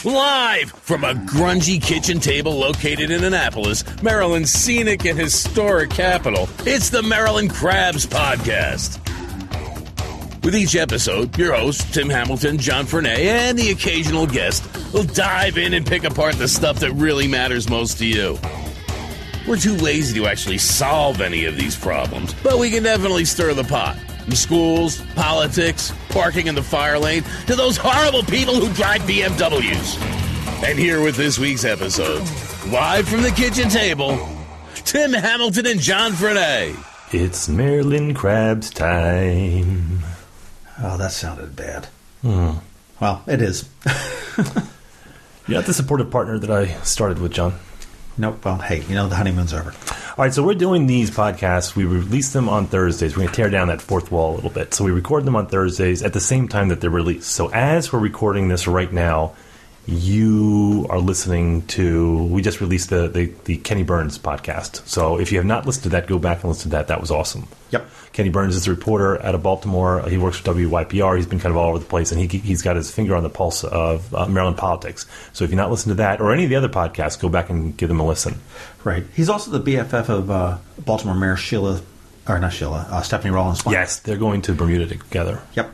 Live from a grungy kitchen table located in Annapolis, Maryland's scenic and historic capital, it's the Maryland Crabs Podcast. With each episode, your hosts, Tim Hamilton, John Fernay, and the occasional guest will dive in and pick apart the stuff that really matters most to you. We're too lazy to actually solve any of these problems, but we can definitely stir the pot. From schools, politics, parking in the fire lane, to those horrible people who drive BMWs. And here with this week's episode, live from the kitchen table, Tim Hamilton and John Fernay. It's Maryland Crabs time. Oh, that sounded bad. Well, it is. You're not the supportive partner that I started with, John. Nope. Well, hey, the honeymoon's over. All right, so we're doing these podcasts. We release them on Thursdays. We're going to tear down that fourth wall a little bit. So we record them on Thursdays at the same time that they're released. So as we're recording this right now, you are listening to... We just released the Kenny Burns podcast. So if you have not listened to that, go back and listen to that. That was awesome. Yep. Kenny Burns is a reporter out of Baltimore. He works for WYPR. He's been kind of all over the place, and he's got his finger on the pulse of Maryland politics. So if you've not listened to that or any of the other podcasts, go back and give them a listen. Right. He's also the BFF of Baltimore Mayor Stephanie Rawlings Blake. Yes, they're going to Bermuda together. Yep.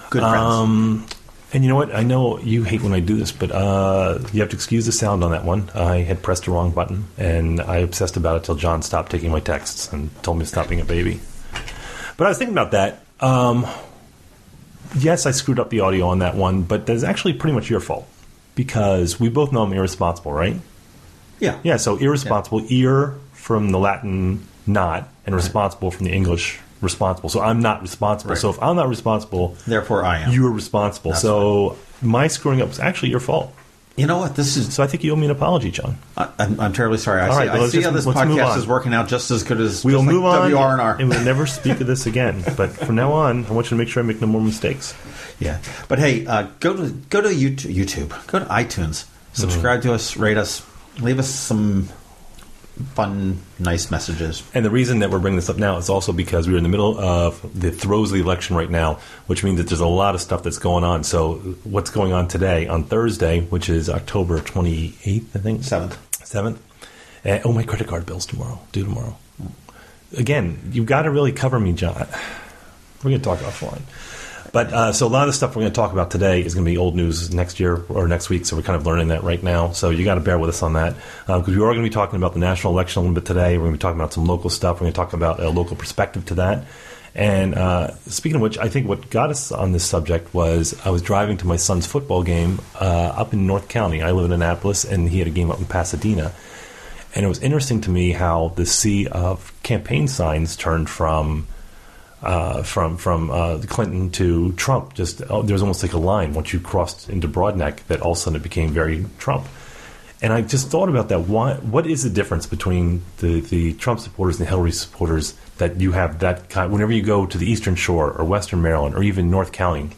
Good friends. And you know what? I know you hate when I do this, but you have to excuse the sound on that one. I had pressed the wrong button, and I obsessed about it till John stopped taking my texts and told me to stop being a baby. But I was thinking about that. Yes, I screwed up the audio on that one, but that's actually pretty much your fault. Because we both know I'm irresponsible, right? Yeah. Yeah, so irresponsible, ear from the Latin not, and responsible from the English responsible. So I'm not responsible. Right. So if I'm not responsible... Therefore I am. You're responsible. That's so right. My screwing up was actually your fault. You know what? This is... So I think you owe me an apology, John. I'm terribly sorry. I see how this podcast is working out just as good as we'll move on, WR&R. and we'll never speak of this again. But from now on, I want you to make sure I make no more mistakes. Yeah. But hey, go to YouTube. Go to iTunes. Subscribe to us. Rate us. Leave us some fun, nice messages. And the reason that we're bringing this up now is also because we're in the middle of the throes of the election right now, which means that there's a lot of stuff that's going on. So what's going on today, on Thursday, which is October 28th, I think? 7th. My credit card bill's due tomorrow. Again, you've got to really cover me, John. We're going to talk offline. But so a lot of the stuff we're going to talk about today is going to be old news next year or next week, so we're kind of learning that right now. So you got to bear with us on that. Because we are going to be talking about the national election a little bit today. We're going to be talking about some local stuff. We're going to talk about a local perspective to that. And speaking of which, I think what got us on this subject was I was driving to my son's football game up in North County. I live in Annapolis, and he had a game up in Pasadena. And it was interesting to me how the sea of campaign signs turned from Clinton to Trump. There was almost like a line once you crossed into Broadneck that all of a sudden it became very Trump. And I just thought about that. What is the difference between the Trump supporters and the Hillary supporters that you have that kind? Whenever you go to the Eastern Shore or Western Maryland or even North County,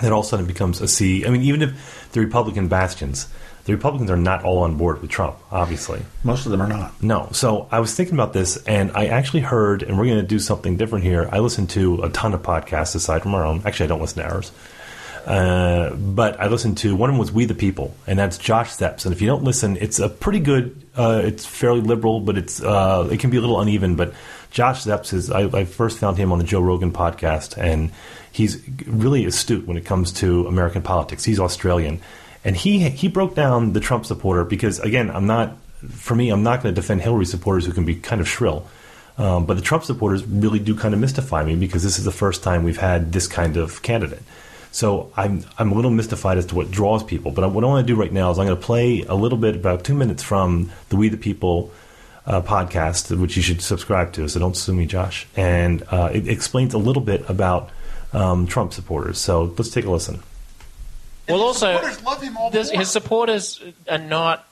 that all of a sudden it becomes a sea. I mean, even if the Republican bastions, the Republicans are not all on board with Trump, obviously. Most of them are not. No. So I was thinking about this, and I actually heard, and we're going to do something different here. I listen to a ton of podcasts aside from our own. Actually, I don't listen to ours. But I listened to, one of them was We the People, and that's Josh Steps. And if you don't listen, it's a pretty good, it's fairly liberal, but it can be a little uneven. But Josh Steps I first found him on the Joe Rogan podcast, and he's really astute when it comes to American politics. He's Australian. And he broke down the Trump supporter because, again, I'm not going to defend Hillary supporters who can be kind of shrill. But the Trump supporters really do kind of mystify me because this is the first time we've had this kind of candidate. So I'm a little mystified as to what draws people. But what I want to do right now is I'm going to play a little bit, about 2 minutes from the We the People podcast, which you should subscribe to. So don't sue me, Josh. And it explains a little bit about Trump supporters. So let's take a listen. Well, also, his his supporters are not,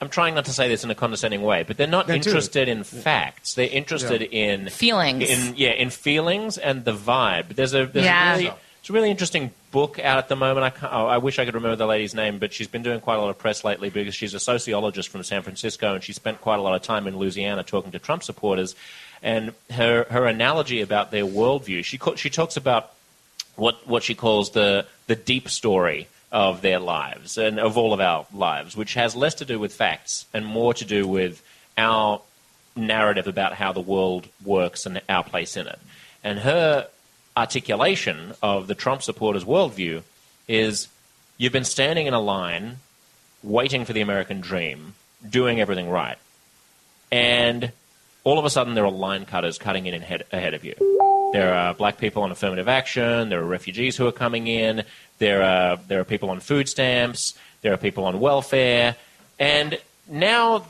I'm trying not to say this in a condescending way, but they're not interested in facts. They're interested in feelings. In feelings and the vibe. There's a really interesting book out at the moment. I wish I could remember the lady's name, but she's been doing quite a lot of press lately because she's a sociologist from San Francisco, and she spent quite a lot of time in Louisiana talking to Trump supporters. And her analogy about their worldview, she talks about what she calls the deep story of their lives and of all of our lives, which has less to do with facts and more to do with our narrative about how the world works and our place in it. And her articulation of the Trump supporters' worldview is, you've been standing in a line waiting for the American dream, doing everything right, and all of a sudden there are line cutters cutting in ahead of you. There are black people on affirmative action, there are refugees who are coming in, there are people on food stamps, there are people on welfare, and now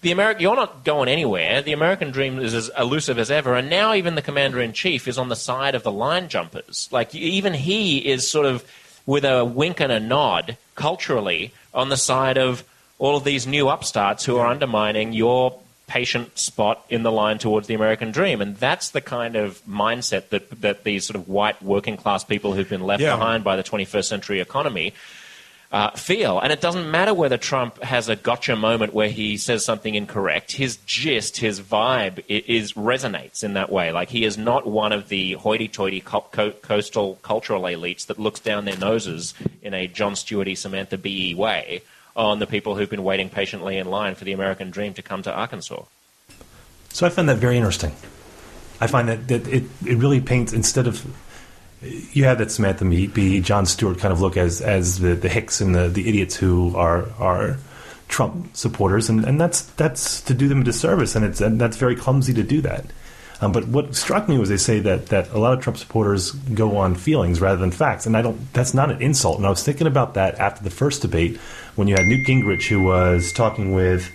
you're not going anywhere. The American dream is as elusive as ever, and now even the commander-in-chief is on the side of the line jumpers. Like, even he is sort of, with a wink and a nod, culturally, on the side of all of these new upstarts who are undermining your patient spot in the line towards the American dream. And that's the kind of mindset that these sort of white working-class people who've been left behind by the 21st century economy feel. And it doesn't matter whether Trump has a gotcha moment where he says something incorrect. His gist, his vibe resonates in that way. Like, he is not one of the hoity-toity coastal cultural elites that looks down their noses in a Jon Stewart-y, Samantha Bee way on the people who've been waiting patiently in line for the American dream to come to Arkansas. So I find that very interesting. I find that it really paints, instead of... You have that Samantha Bee, Jon Stewart kind of look as the hicks and the idiots who are Trump supporters, and that's to do them a disservice, and that's very clumsy to do that. But what struck me was they say that a lot of Trump supporters go on feelings rather than facts, and that's not an insult. And I was thinking about that after the first debate when you had Newt Gingrich, who was talking with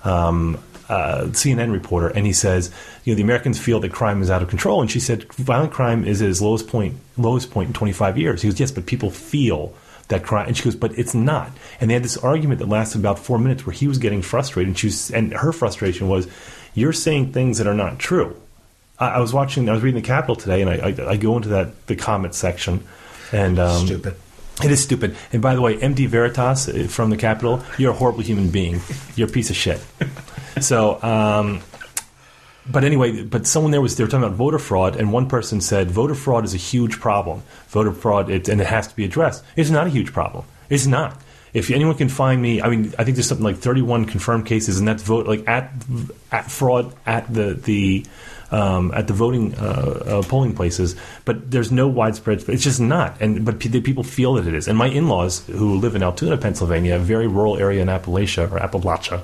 CNN reporter, and he says, the Americans feel that crime is out of control, and she said violent crime is at its lowest point in 25 years. He goes, yes, but people feel that crime, and she goes, but it's not. And they had this argument that lasted about 4 minutes where he was getting frustrated, and her frustration was, you're saying things that are not true. I was reading the Capitol today, and I go into the comment section, and stupid. It is stupid. And by the way, MD Veritas from the Capitol, you're a horrible human being. You're a piece of shit. So, but anyway, they were talking about voter fraud, and one person said voter fraud is a huge problem. Voter fraud, and it has to be addressed. It's not a huge problem. It's not. If anyone can find me, I think there's something like 31 confirmed cases, and that's at fraud at the voting polling places, but there's no widespread. It's just not, but people feel that it is. And my in-laws, who live in Altoona, Pennsylvania, a very rural area in Appalachia,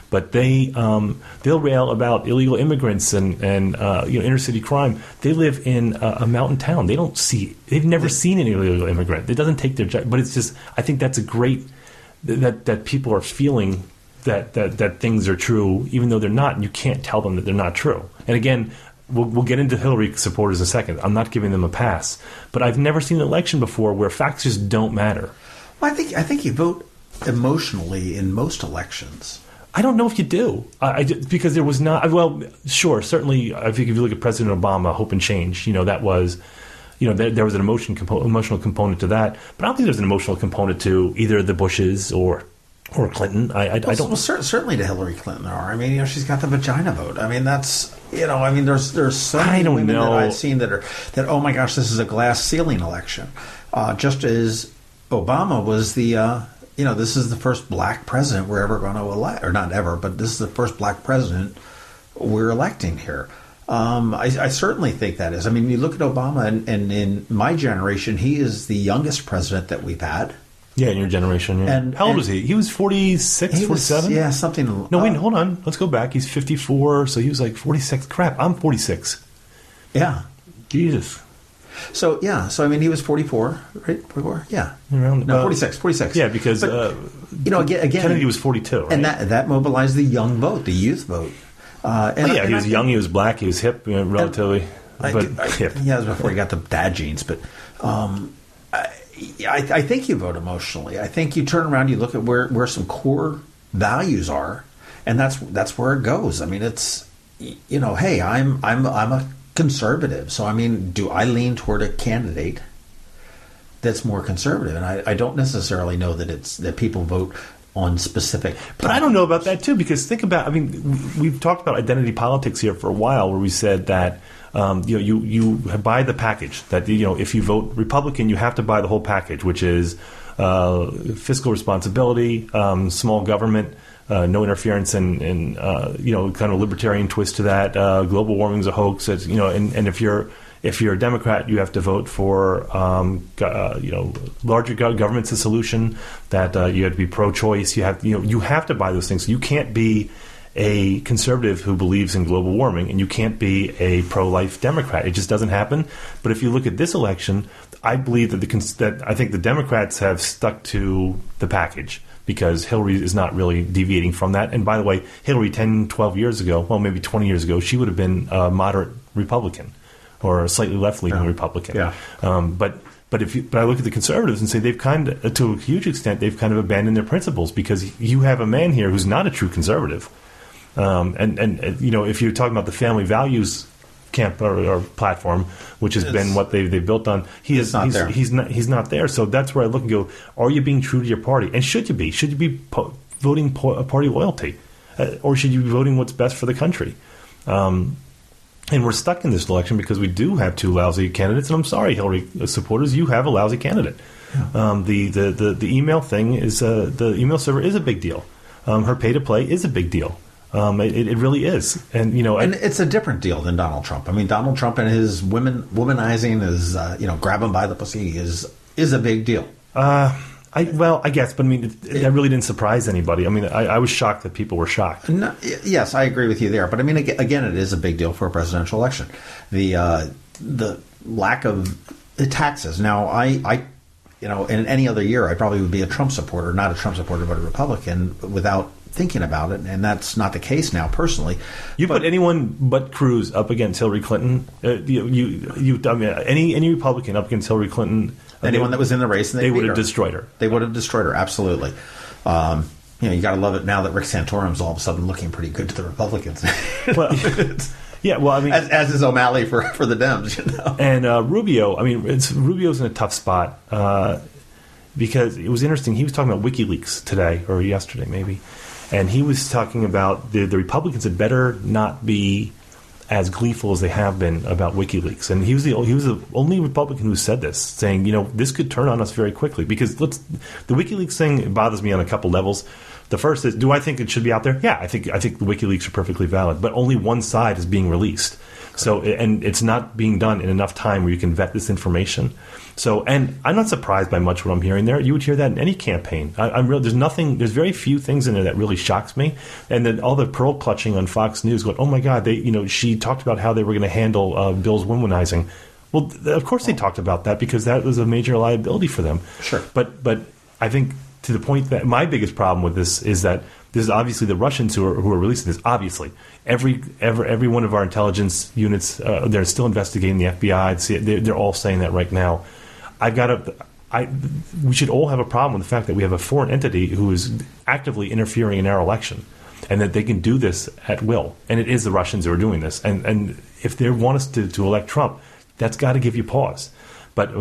but they'll rail about illegal immigrants and inner city crime. They live in a mountain town. They've never seen an illegal immigrant. It doesn't take their job, but it's just, I think that's a great that people are feeling that things are true, even though they're not, and you can't tell them that they're not true. And again, we'll get into Hillary supporters in a second. I'm not giving them a pass, but I've never seen an election before where facts just don't matter. Well, I think you vote emotionally in most elections. I don't know if you do, because there was not. Well, sure, certainly. I think if you look at President Obama, Hope and Change, that was. There was an emotional component to that, but I don't think there's an emotional component to either the Bushes or Clinton. I don't. Well, certainly to Hillary Clinton there are. She's got the vagina vote. That's. There's so many women that I've seen that oh my gosh, this is a glass ceiling election. Just as Obama was the. This is the first black president we're ever going to elect, or not ever, but this is the first black president we're electing here. I certainly think that is. You look at Obama, and in my generation, he is the youngest president that we've had. Yeah, in your generation. Yeah. And how old was he? He was 46, 47? Yeah, something. No, wait, hold on. Let's go back. He's 54, so he was like 46. Crap, I'm 46. Yeah. Jesus. So, he was 44, right? 44? Yeah. Around, 46. Yeah, because, again, Kennedy was 42, right? And that mobilized the young vote, the youth vote. He was young, he was black, he was hip, relatively. Hip. Yeah, it was before he got the dad jeans. But I think you vote emotionally. I think you turn around, you look at where some core values are, and that's where it goes. It's, hey, I'm a conservative, so do I lean toward a candidate that's more conservative? And I don't necessarily know that people vote on specific platforms. But I don't know about that too, because think about, we've talked about identity politics here for a while, where we said that you buy the package, that if you vote Republican, you have to buy the whole package, which is fiscal responsibility, small government, no interference, and kind of libertarian twist to that. Global warming is a hoax. It's, and if you're a Democrat, you have to vote for larger government's a solution. That you have to be pro-choice. You have to buy those things. You can't be a conservative who believes in global warming, and you can't be a pro-life Democrat. It just doesn't happen. But if you look at this election, I believe that I think the Democrats have stuck to the package because Hillary is not really deviating from that. And by the way, Hillary 10, 12 years ago, well, maybe 20 years ago, she would have been a moderate Republican or a slightly left-leaning Republican. Yeah. But I look at the conservatives and say they've kind of, to a huge extent, they've kind of abandoned their principles because you have a man here who's not a true conservative. If you're talking about the family values camp or platform, which has been what they've built on, he's not there. So that's where I look and go: are you being true to your party? And should you be? Should you be voting party loyalty, or should you be voting what's best for the country? And we're stuck in this election because we do have two lousy candidates. And I'm sorry, Hillary supporters, you have a lousy candidate. Yeah. The email thing is the email server is a big deal. Her pay to play is a big deal. It really is, and it's a different deal than Donald Trump. I mean, Donald Trump and his womanizing, his grab him by the pussy is a big deal. I guess, but I mean, that really didn't surprise anybody. I mean, I was shocked that people were shocked. No, yes, I agree with you there, but I mean, again, it is a big deal for a presidential election. The lack of taxes. Now, I in any other year, I probably would be a Trump supporter, not a Trump supporter, but a Republican, without thinking about it, and that's not the case now. Personally, put anyone but Cruz up against Hillary Clinton. Any Republican up against Hillary Clinton, anyone that was in the race, they would have destroyed her. They would have destroyed her, absolutely. You got to love it now that Rick Santorum's all of a sudden looking pretty good to the Republicans. Well, yeah, well, I mean, as is O'Malley for the Dems, And Rubio, I mean, Rubio's in a tough spot because it was interesting. He was talking about WikiLeaks today or yesterday, maybe. And he was talking about the Republicans had better not be as gleeful as they have been about WikiLeaks. And he was the only Republican who said this, saying, this could turn on us very quickly. Because the WikiLeaks thing bothers me on a couple levels. The first is, do I think it should be out there? Yeah, I think the WikiLeaks are perfectly valid. But only one side is being released. So, and it's not being done in enough time where you can vet this information. So, and I'm not surprised by much what I'm hearing there. You would hear that in any campaign. There's very few things in there that really shocks me. And then all the pearl clutching on Fox News going, oh my God, she talked about how they were going to handle Bill's womanizing. Well, of course they talked about that because that was a major liability for them. Sure. But I think to the point that my biggest problem with this is that this is obviously the Russians who are releasing this. Obviously, every one of our intelligence units, they're still investigating the FBI. They're all saying that right now. We should all have a problem with the fact that we have a foreign entity who is actively interfering in our election, and that they can do this at will. And it is the Russians who are doing this. And if they want us to elect Trump, that's got to give you pause. But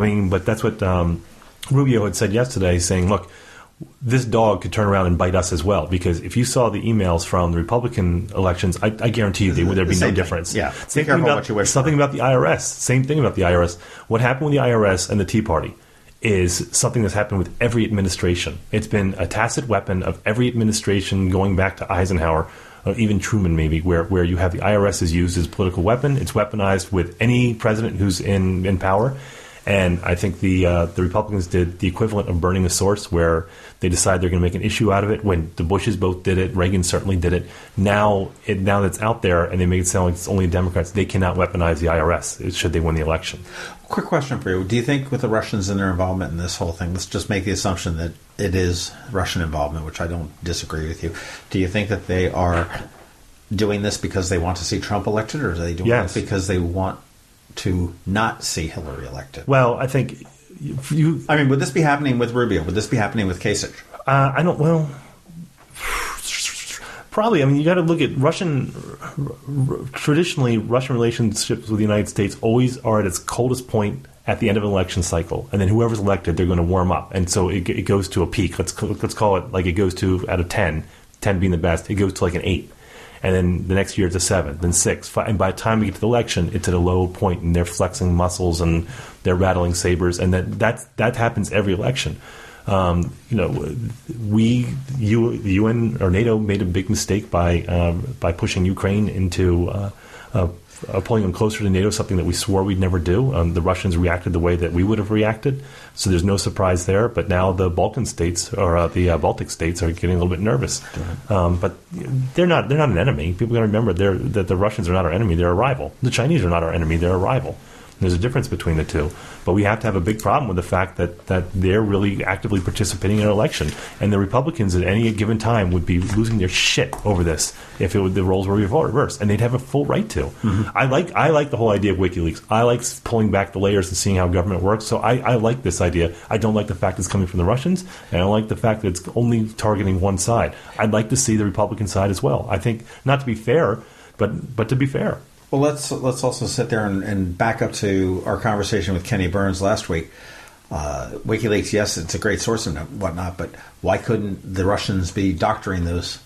that's what Rubio had said yesterday, saying, look, this dog could turn around and bite us as well, because if you saw the emails from the Republican elections, I guarantee you there'd be no difference. Yeah, Same thing about something about the IRS. Same thing about the IRS. What happened with the IRS and the Tea Party is something that's happened with every administration. It's been a tacit weapon of every administration going back to Eisenhower, or even Truman maybe, where you have the IRS is used as a political weapon. It's weaponized with any president who's in power. And I think the Republicans did the equivalent of burning a source, where they decide they're going to make an issue out of it. When the Bushes both did it, Reagan certainly did it. Now that it's out there and they make it sound like it's only Democrats, they cannot weaponize the IRS should they win the election. Quick question for you. Do you think with the Russians and their involvement in this whole thing, let's just make the assumption that it is Russian involvement, which I don't disagree with you. Do you think that they are doing this because they want to see Trump elected, or are they doing this because they want to not see Hillary elected? Well, I think would this be happening with Rubio? Would this be happening with Kasich? Probably. I mean, you got to look at traditionally, Russian relationships with the United States always are at its coldest point at the end of an election cycle. And then whoever's elected, they're going to warm up. And so it goes to a peak. Let's call it like it goes to, out of 10 being the best, it goes to like an 8. And then the next year it's a 7, then 6. 5, and by the time we get to the election, it's at a low point, and they're flexing muscles and they're rattling sabers, and that happens every election. the UN or NATO made a big mistake by pushing Ukraine into pulling them closer to NATO, something that we swore we'd never do. The Russians reacted the way that we would have reacted, so there's no surprise there. But now the Balkan states or the Baltic states are getting a little bit nervous. But they're not an enemy. People got to remember that the Russians are not our enemy; they're a rival. The Chinese are not our enemy; they're a rival. There's a difference between the two. But we have to have a big problem with the fact that they're really actively participating in an election. And the Republicans at any given time would be losing their shit over this if the roles were reversed. And they'd have a full right to. Mm-hmm. I like the whole idea of WikiLeaks. I like pulling back the layers and seeing how government works. So I like this idea. I don't like the fact it's coming from the Russians. And I don't like the fact that it's only targeting one side. I'd like to see the Republican side as well. I think, not to be fair, but to be fair. Well, let's also sit there and back up to our conversation with Kenny Burns last week. WikiLeaks, yes, it's a great source and whatnot, but why couldn't the Russians be doctoring those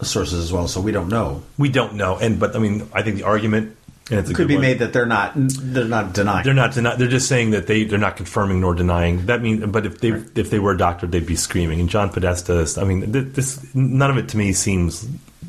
sources as well? So we don't know. We don't know, but I mean, I think the argument and could be made that they're not denying. They're not denying. They're just saying that they're not confirming nor denying. That means, but if they were doctored, they'd be screaming. And John Podesta, I mean, none of it to me seems.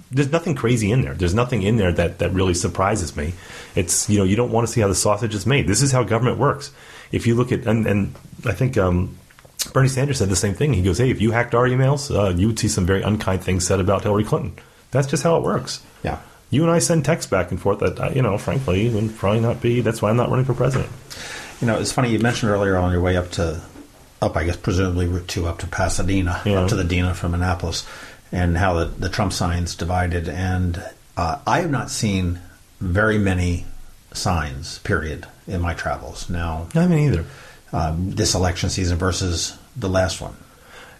There's nothing crazy in there. There's nothing in there that really surprises me. It's, you don't want to see how the sausage is made. This is how government works. If you look at, and I think Bernie Sanders said the same thing. He goes, hey, if you hacked our emails, you would see some very unkind things said about Hillary Clinton. That's just how it works. Yeah. You and I send texts back and forth that, frankly, would probably not be. That's why I'm not running for president. It's funny. You mentioned earlier on your way up, I guess, presumably Route 2 up to Pasadena, up to the Dina from Annapolis, and how the Trump signs divided. And I have not seen very many signs, period, in my travels. Now, I mean, either. This election season versus the last one.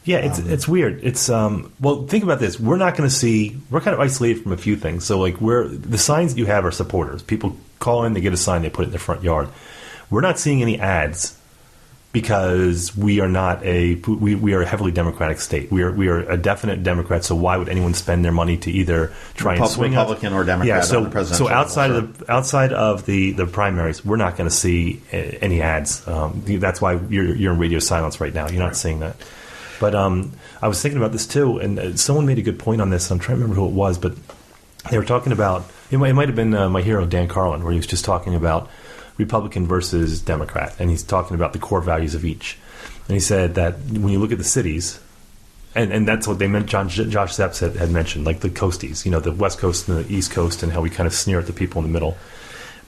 Yeah, it's weird. It's well, think about this. We're not going to see. We're kind of isolated from a few things. So, like, the signs that you have are supporters. People call in, they get a sign, they put it in their front yard. We're not seeing any ads because we are not we are a heavily Democratic state. We are a definite Democrat. So why would anyone spend their money to either try and swing Republican or Democrat on the presidential? So outside of the primaries, we're not going to see any ads. That's why you're in radio silence right now. You're not seeing that. But I was thinking about this too, and someone made a good point on this. I'm trying to remember who it was, but they were talking about it might have been my hero Dan Carlin, where he was just talking about Republican versus Democrat, and he's talking about the core values of each. And he said that when you look at the cities, and that's what they meant. Josh Zepps had mentioned, like the coasties, the West Coast and the East Coast, and how we kind of sneer at the people in the middle.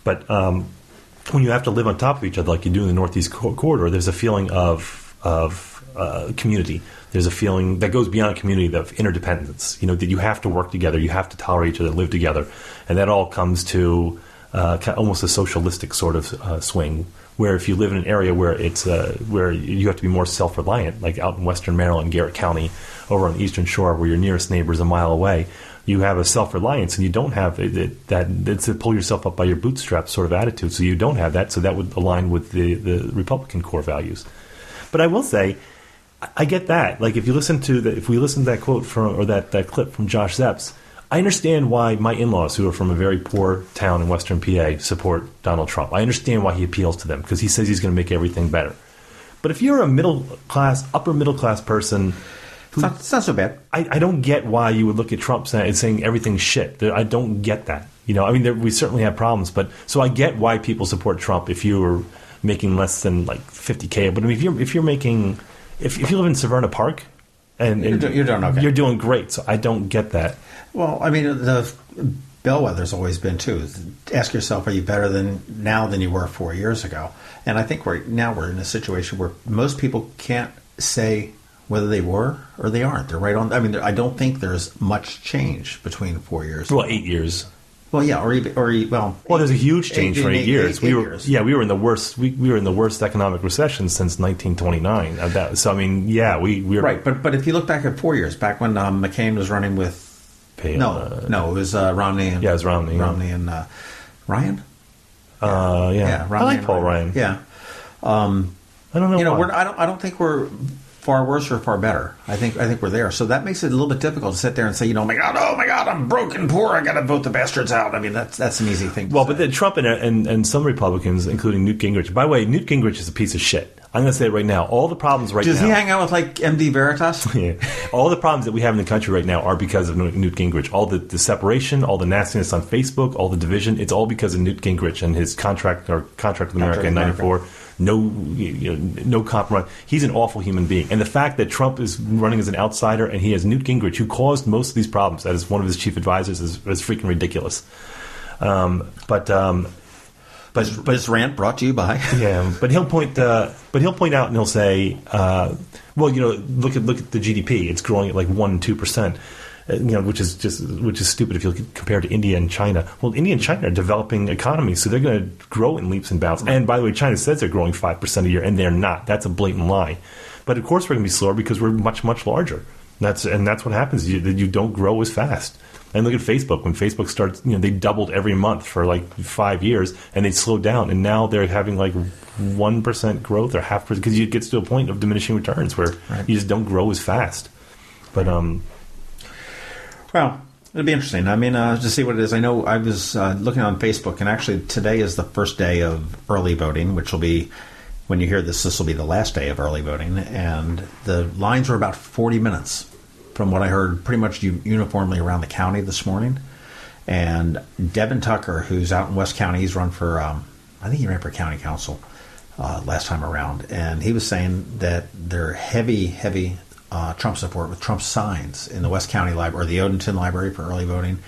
But when you have to live on top of each other, like you do in the Northeast corridor, there's a feeling of community. There's a feeling that goes beyond community of interdependence. That you have to work together, you have to tolerate each other, live together, and that all comes to almost a socialistic sort of swing. Where if you live in an area where it's where you have to be more self-reliant, like out in Western Maryland, Garrett County, over on the Eastern Shore, where your nearest neighbor is a mile away, you have a self-reliance, and you don't have that. It's a pull yourself up by your bootstraps sort of attitude. So you don't have that. So that would align with the Republican core values. But I will say, I get that. Like if we listen to that quote from that clip from Josh Zepps, I understand why my in-laws, who are from a very poor town in Western PA, support Donald Trump. I understand why he appeals to them, because he says he's going to make everything better. But if you're a upper middle class person, it's not so bad. I don't get why you would look at Trump and saying everything's shit. I don't get that. We certainly have problems, but so I get why people support Trump if you're making less than like $50K. But I mean, if you live in Severna Park, and you're doing okay. You're doing great. So I don't get that. Well, I mean, the bellwether's always been too. Ask yourself, are you better now than you were 4 years ago? And I think we're in a situation where most people can't say whether they were or they aren't. They're right on. I mean, I don't think there's much change between 4 years. Well, 8 years. Well, yeah, Well, there's a huge change for 8 years. We were in the worst. We were in the worst economic recession since 1929. So I mean, yeah, we were right. But if you look back at 4 years, back when McCain was running with it was Romney. And, it was Romney. Romney and Ryan. Romney. I like Paul Ryan. Yeah. I don't know. I don't think we're far worse or far better. I think we're there. So that makes it a little bit difficult to sit there and say, oh my God, I'm broke and poor. I got to vote the bastards out. I mean, that's an easy thing to say. But then Trump and some Republicans, including Newt Gingrich. By the way, Newt Gingrich is a piece of shit. I'm going to say it right now. All the problems now... Does he hang out with, like, MD Veritas? Yeah. All the problems that we have in the country right now are because of Newt Gingrich. All the separation, all the nastiness on Facebook, all the division, it's all because of Newt Gingrich and his contract with America in 94. No compromise. He's an awful human being. And the fact that Trump is running as an outsider and he has Newt Gingrich, who caused most of these problems, as one of his chief advisors, is freaking ridiculous. But this rant brought to you by but he'll point out and he'll say, look at the GDP, it's growing at like 1-2%, which is stupid if you compare to India and China. Well, India and China are developing economies, so they're going to grow in leaps and bounds. And by the way, China says they're growing 5% a year, and they're not. That's a blatant lie. But of course, we're going to be slower because we're much, much larger. That's what happens. You don't grow as fast. And look at Facebook. When Facebook starts, they doubled every month for like 5 years, and they slowed down, and now they're having like 1% growth or 0.5%, because it gets to a point of diminishing returns where you just don't grow as fast. But well, it'll be interesting. I mean, to see what it is. I know I was looking on Facebook, and actually today is the first day of early voting, which will be, when you hear this will be the last day of early voting, and the lines were about 40 minutes. From what I heard, pretty much uniformly around the county this morning. And Devin Tucker, who's out in West County, he's run for, I think he ran for county council last time around. And he was saying that they're heavy Trump support with Trump signs in the West County Library, or the Odenton Library, for early voting.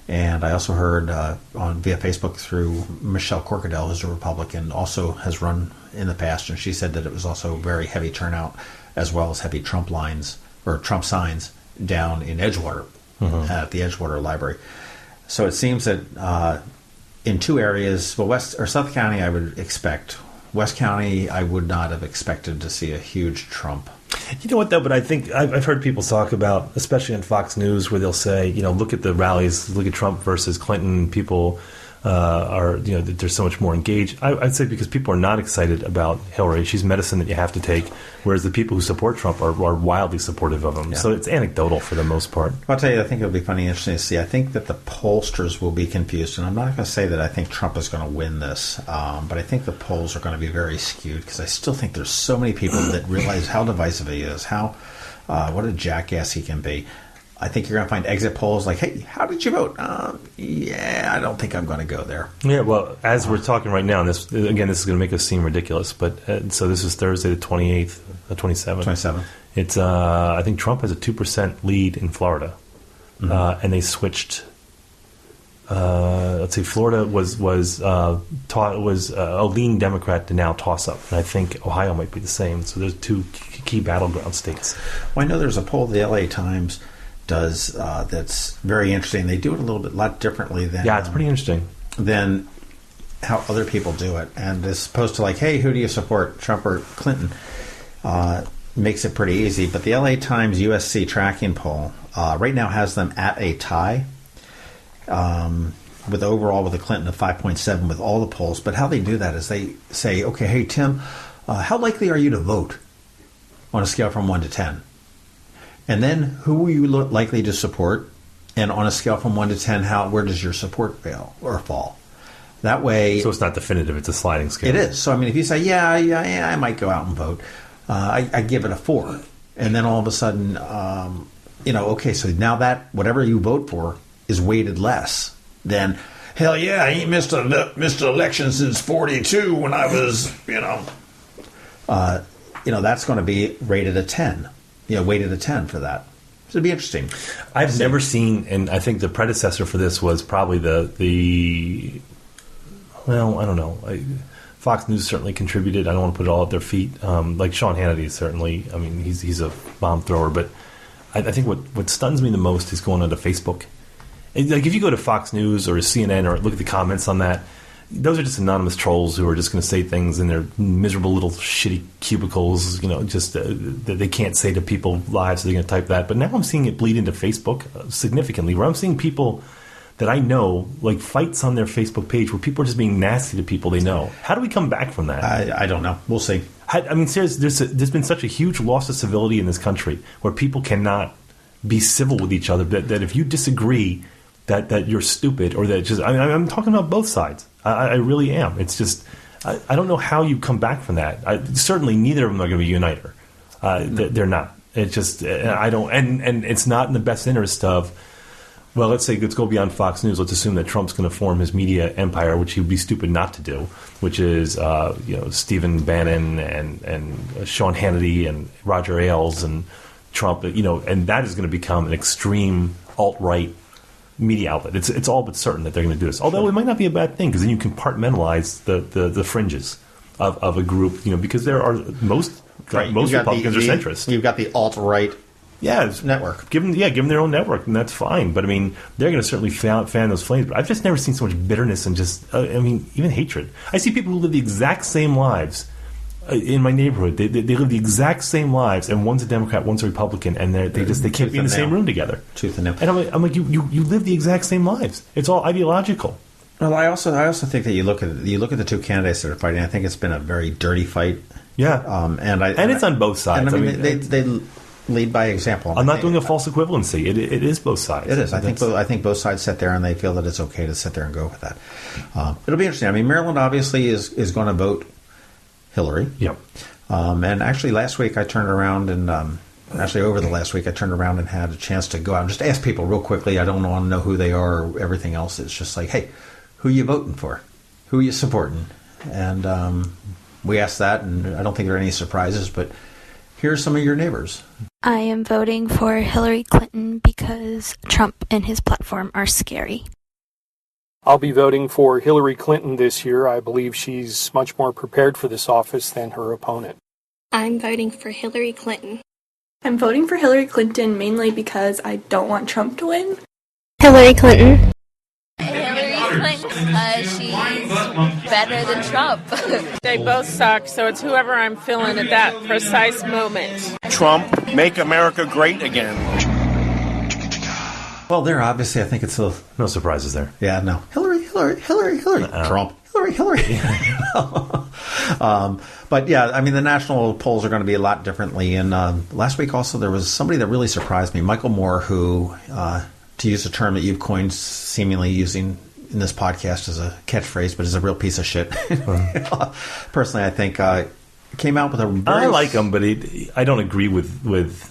And I also heard via Facebook through Michelle Corkadell, who's a Republican, also has run in the past. And she said that it was also very heavy turnout, as well as heavy Trump lines or Trump signs down in Edgewater, at the Edgewater Library. So it seems that in two areas, well, West or South County, I would expect. West County, I would not have expected to see a huge Trump. You know what, though? But I think I've heard people talk about, especially on Fox News, where they'll say, look at the rallies, look at Trump versus Clinton. People they're so much more engaged. I'd say because people are not excited about Hillary. She's medicine that you have to take, whereas the people who support Trump are wildly supportive of him. Yeah. So it's anecdotal for the most part. I'll tell you, I think it'll be funny, interesting to see. I think that the pollsters will be confused, and I'm not going to say that I think Trump is going to win this, but I think the polls are going to be very skewed, because I still think there's so many people that realize how divisive he is, how what a jackass he can be. I think you're going to find exit polls like, hey, how did you vote? I don't think I'm going to go there. Yeah, well, as we're talking right now, this is going to make us seem ridiculous, but so this is Thursday the 28th, the 27th. 27th. It's, I think Trump has a 2% lead in Florida, and they switched. Let's see, Florida was a lean Democrat to now toss up, and I think Ohio might be the same. So there's two key battleground states. Well, I know there's a poll the LA Times does that's very interesting. They do it a lot differently than it's pretty interesting than how other people do it. And as opposed to like, hey, who do you support, Trump or Clinton? Makes it pretty easy. But the LA Times USC tracking poll right now has them at a tie, with overall with a Clinton of 5.7 with all the polls. But how they do that is they say, okay, hey Tim, how likely are you to vote on a scale from 1 to 10? And then, who are you likely to support? And on a scale from 1 to 10, where does your support fail or fall? That way... So it's not definitive, it's a sliding scale. It is. So, I mean, if you say, yeah, I might go out and vote, I give it a 4. And then all of a sudden, okay, so now that whatever you vote for is weighted less, then, hell yeah, I ain't missed an election since 42 when I was, that's going to be rated a 10. Weighted a 10 for that. So it'd be interesting. I've never seen, and I think the predecessor for this was probably well, I don't know. Fox News certainly contributed. I don't want to put it all at their feet. Like Sean Hannity certainly. I mean, he's a bomb thrower. But I think what stuns me the most is going onto Facebook. Like if you go to Fox News or CNN or look at the comments on that, those are just anonymous trolls who are just going to say things in their miserable little shitty cubicles, just that they can't say to people live, so they're going to type that. But now I'm seeing it bleed into Facebook significantly, where I'm seeing people that I know, like fights on their Facebook page where people are just being nasty to people they know. How do we come back from that? I don't know. We'll see. I mean, seriously, there's been such a huge loss of civility in this country where people cannot be civil with each other, that if you disagree, that you're stupid, or that just... I'm talking about both sides. I really am. It's just... I don't know how you come back from that. Certainly, neither of them are going to be a uniter. They're not. It's just I don't, and it's not in the best interest of. Well, let's go beyond Fox News. Let's assume that Trump's going to form his media empire, which he would be stupid not to do. Which is Stephen Bannon and Sean Hannity and Roger Ailes and Trump. And that is going to become an extreme alt-right media outlet. It's all but certain that they're going to do this. Although it might not be a bad thing, because then you compartmentalize the fringes of a group. Because there are most Republicans are centrist. You've got the alt-right network. Give them their own network, and that's fine. But I mean, they're going to certainly fan those flames. But I've just never seen so much bitterness and just even hatred. I see people who live the exact same lives. In my neighborhood, they live the exact same lives, and one's a Democrat, one's a Republican, and they can't be in the same room together. Tooth and nail. And I'm like, you live the exact same lives. It's all ideological. Well, I also think that you look at the two candidates that are fighting. I think it's been a very dirty fight. Yeah, and it's on both sides. And they lead by example. I'm not doing a false equivalency. It is both sides. It is. I think both sides sit there and they feel that it's okay to sit there and go with that. It'll be interesting. I mean, Maryland obviously is going to vote Hillary. Yep. And actually last week I turned around and over the last week I turned around and had a chance to go out and just ask people real quickly. I don't want to know who they are or everything else. It's just like, hey, who are you voting for? Who are you supporting? And we asked that, and I don't think there are any surprises, but here are some of your neighbors. I am voting for Hillary Clinton because Trump and his platform are scary. I'll be voting for Hillary Clinton this year. I believe she's much more prepared for this office than her opponent. I'm voting for Hillary Clinton. I'm voting for Hillary Clinton mainly because I don't want Trump to win. Hillary Clinton. Hillary Clinton because she's better than Trump. They both suck, so it's whoever I'm feeling at that precise moment. Trump, make America great again. Well, there obviously, I think it's no surprises there. Yeah, no. Hillary. Trump. Hillary. But yeah, I mean, the national polls are going to be a lot differently. And last week also there was somebody that really surprised me, Michael Moore, who, to use a term that you've coined, seemingly using in this podcast as a catchphrase, but is a real piece of shit. Personally, I think came out with a very... I like him, but I don't agree with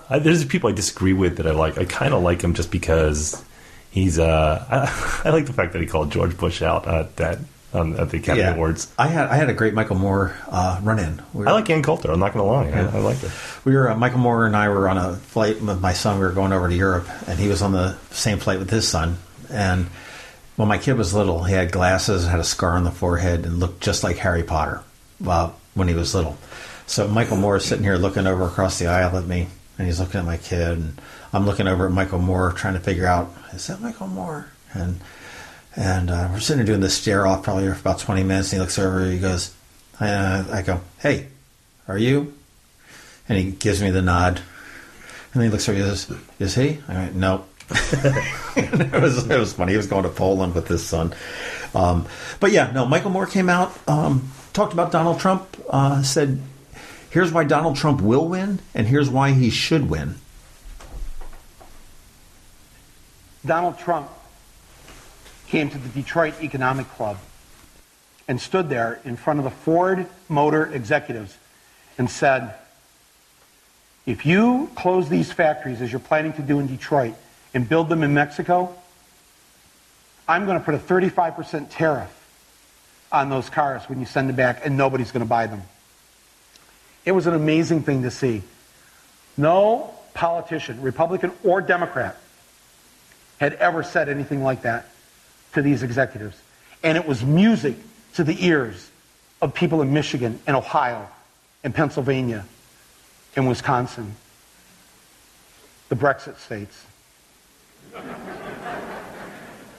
there's people I disagree with that I like. I kind of like him just because he's... I like the fact that he called George Bush out at the Academy Awards. I had a great Michael Moore run-in. I like Ann Coulter. I'm not going to lie. Yeah. I like her. Michael Moore and I were on a flight with my son. We were going over to Europe, and he was on the same flight with his son. And when my kid was little, he had glasses, had a scar on the forehead, and looked just like Harry Potter when he was little. So Michael Moore is sitting here looking over across the aisle at me, and he's looking at my kid, and I'm looking over at Michael Moore trying to figure out, is that Michael Moore? And we're sitting there doing this stare off probably for about 20 minutes, and he looks over and he goes, I go, hey, are you? And he gives me the nod. And then he looks over and he goes, is he? I went, no. It was funny. He was going to Poland with his son. But yeah, no, Michael Moore came out, talked about Donald Trump, said, here's why Donald Trump will win, and here's why he should win. Donald Trump came to the Detroit Economic Club and stood there in front of the Ford Motor executives and said, if you close these factories as you're planning to do in Detroit and build them in Mexico, I'm going to put a 35% tariff on those cars when you send them back, and nobody's going to buy them. It was an amazing thing to see. No politician, Republican or Democrat, had ever said anything like that to these executives. And it was music to the ears of people in Michigan and Ohio and Pennsylvania and Wisconsin, the Brexit states.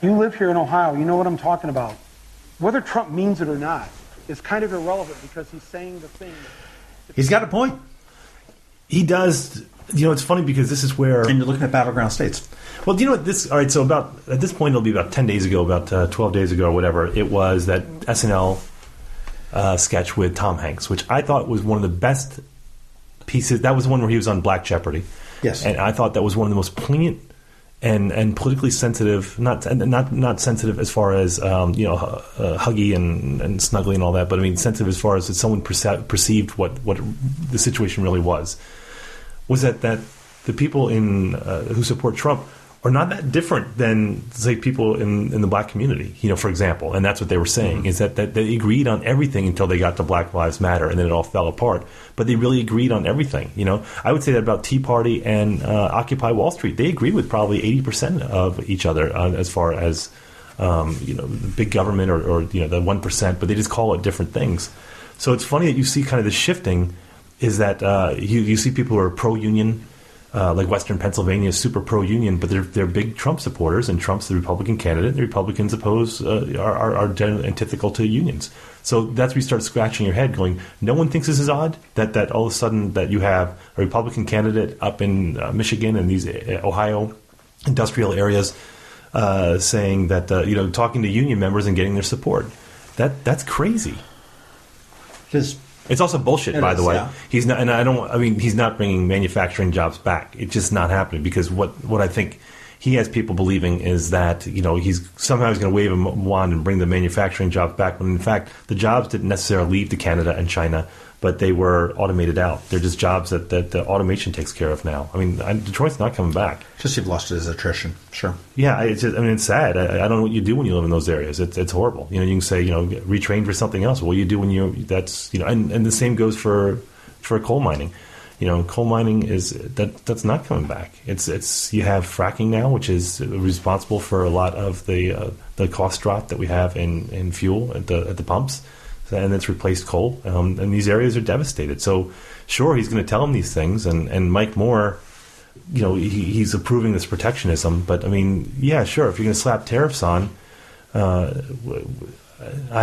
You live here in Ohio, you know what I'm talking about. Whether Trump means it or not is kind of irrelevant because he's saying the thing. He's got a point. He does. It's funny because this is where... And you're looking at battleground states. Well, do you know what this... All right, so at this point, it'll be about 10 days ago, about 12 days ago or whatever, it was that SNL sketch with Tom Hanks, which I thought was one of the best pieces. That was the one where he was on Black Jeopardy. Yes. And I thought that was one of the most poignant and politically sensitive, not sensitive as far as huggy and snuggly and all that, but I mean sensitive as far as that someone perceived what the situation really was that the people who support Trump are not that different than, say, people in the black community, for example. And that's what they were saying, is that they agreed on everything until they got to Black Lives Matter, and then it all fell apart. But they really agreed on everything. I would say that about Tea Party and Occupy Wall Street. They agreed with probably 80% of each other as far as, big government or the 1%, but they just call it different things. So it's funny that you see kind of the shifting is that you see people who are pro-union, like Western Pennsylvania is super pro-union, but they're big Trump supporters, and Trump's the Republican candidate. The Republicans are antithetical to unions. So that's where you start scratching your head going, no one thinks this is odd, that all of a sudden that you have a Republican candidate up in Michigan and these Ohio industrial areas saying that, talking to union members and getting their support. That's crazy. It's also bullshit, by the way. Yeah. He's not, and he's not bringing manufacturing jobs back. It's just not happening because what I think he has people believing is that, he's somehow going to wave a wand and bring the manufacturing jobs back. When in fact, the jobs didn't necessarily leave to Canada and China, but they were automated out. They're just jobs that the automation takes care of now. Detroit's not coming back. Just you've lost it as attrition. Sure. Yeah, it's sad. I don't know what you do when you live in those areas. It's horrible. You can say, retrained for something else. What do you do when and the same goes for coal mining. Coal mining that's not coming back. It's you have fracking now, which is responsible for a lot of the cost drop that we have in fuel at the pumps. And it's replaced coal, and these areas are devastated. So, sure, he's going to tell them these things, and Mike Moore, he's approving this protectionism. But yeah, sure, if you're going to slap tariffs on, I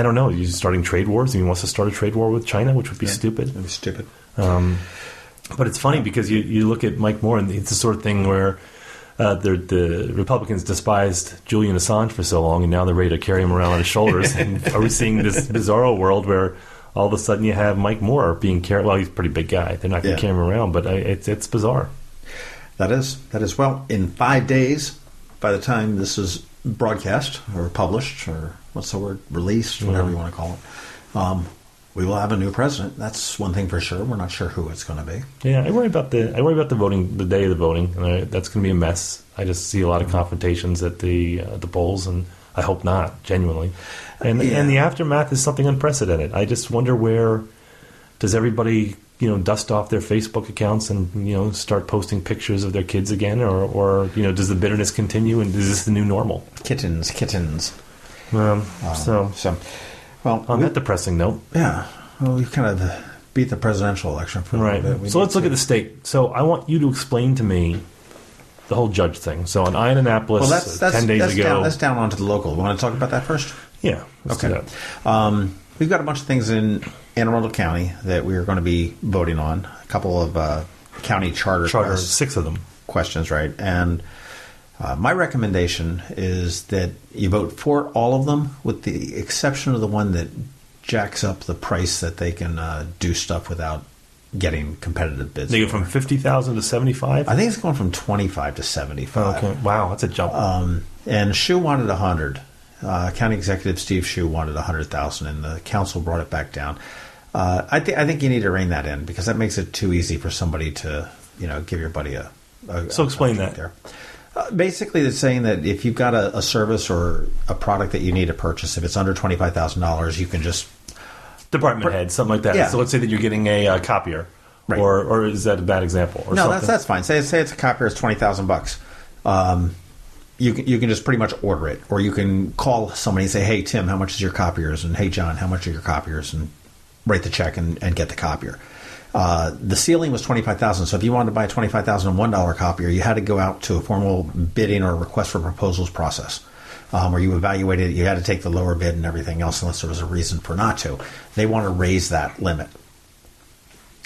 don't know, you're starting trade wars. He wants to start a trade war with China, which would be stupid. It would be stupid. But it's funny because you look at Mike Moore, and it's the sort of thing where the Republicans despised Julian Assange for so long, and now they're ready to carry him around on his shoulders. And are we seeing this bizarro world where all of a sudden you have Mike Moore being carried? Well, he's a pretty big guy. They're not going to carry him around, but it's bizarre. That is. Well, in 5 days, by the time this is broadcast or published, or what's the word, released, whatever you want to call it, we will have a new president. That's one thing for sure. We're not sure who it's going to be. Yeah, I worry about the voting, the day of the voting. That's going to be a mess. I just see a lot of confrontations at the polls, and I hope not, genuinely. And the aftermath is something unprecedented. I just wonder, where does everybody dust off their Facebook accounts and start posting pictures of their kids again, or does the bitterness continue, and is this the new normal? Kittens. Well, on that depressing note. Yeah. Well, we've kind of beat the presidential election for a little bit. So let's look at the state. So I want you to explain to me the whole judge thing. So in Annapolis, 10 days ago. That's down onto the local. We want to talk about that first? Yeah. Let's do that. We've got a bunch of things in Anne Arundel County that we are going to be voting on. A couple of county charter 6 of them. Questions, right? And my recommendation is that you vote for all of them, with the exception of the one that jacks up the price that they can do stuff without getting competitive bids. They go from 50,000 to 75. I think it's going from 25 to 75. Okay, wow, that's a jump. And Shue wanted 100. County Executive Steve Shue wanted 100,000, and the council brought it back down. I think you need to rein that in, because that makes it too easy for somebody to give your buddy a so explain that there. Basically, it's saying that if you've got a service or a product that you need to purchase, if it's under $25,000, you can just department head, something like that. Yeah. So let's say that you're getting a copier, right. or is that a bad example? Or no, that's fine. Say it's a copier, it's $20,000. You can just pretty much order it, or you can call somebody and say, "Hey Tim, how much is your copiers?" And "Hey John, how much are your copiers?" And write the check and get the copier. The ceiling was $25,000. So if you wanted to buy a $25,001 copier, you had to go out to a formal bidding or request for proposals process, where you evaluated it. You had to take the lower bid and everything else, unless there was a reason for not to. They want to raise that limit.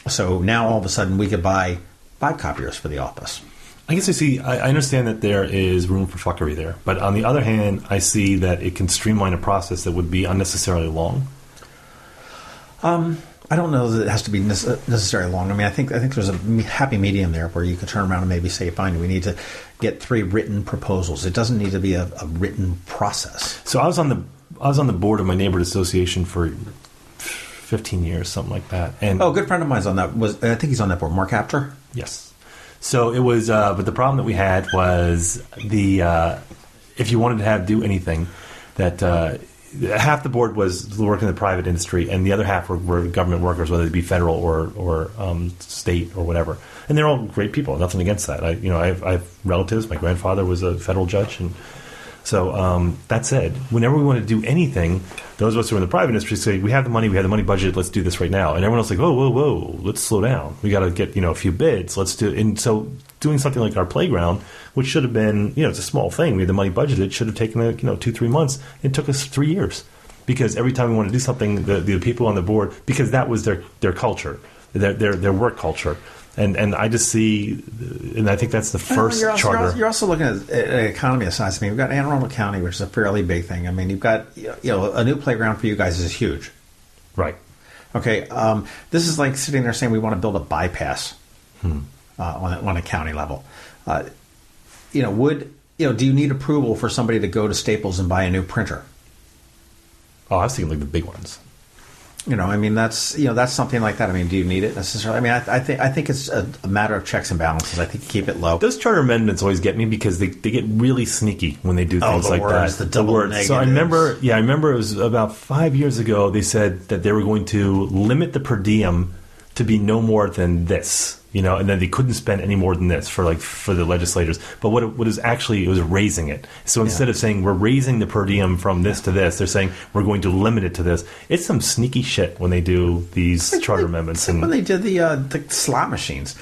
So now all of a sudden we could buy 5 copiers for the office. I guess I understand that there is room for fuckery there. But on the other hand, I see that it can streamline a process that would be unnecessarily long. I don't know that it has to be necessarily long. I mean, I think there's a happy medium there where you could turn around and maybe say, fine, we need to get 3 written proposals. It doesn't need to be a written process. So I was on the board of my neighborhood association for 15 years, something like that. And a good friend of mine's on that. I think he's on that board. Mark Apter? Yes. So it was, but the problem that we had was if you wanted to do anything, that half the board was working in the private industry, and the other half were government workers, whether it be federal or state or whatever. And they're all great people. Nothing against that. I have relatives. My grandfather was a federal judge, and so that said, whenever we want to do anything, those of us who are in the private industry say, we have the money budgeted, let's do this right now. And everyone else is like, whoa, let's slow down. We got to get a few bids. Let's do it. And so doing something like our playground, which should have been, it's a small thing. We had the money budgeted. It should have taken 2-3 months. It took us 3 years because every time we want to do something, the people on the board, because that was their culture, their work culture. And I just see, and I think that's the first charter. You're also looking at an economy of size. I mean, we've got Anne Arundel County, which is a fairly big thing. I mean, you've got, a new playground for you guys is huge. Right. Okay. This is like sitting there saying we want to build a bypass on a county level. Do you need approval for somebody to go to Staples and buy a new printer? Oh, I was thinking like the big ones. That's something like that. I mean, do you need it necessarily? I mean, I think it's a matter of checks and balances. I think you keep it low. Those charter amendments always get me because they get really sneaky when they do things like that. The double negatives. So I remember it was about 5 years ago. They said that they were going to limit the per diem to be no more than this. And then they couldn't spend any more than this for the legislators. But what it was actually, it was raising it. So instead of saying we're raising the per diem from this to this, they're saying we're going to limit it to this. It's some sneaky shit when they do these charter amendments. And when they did the slot machines,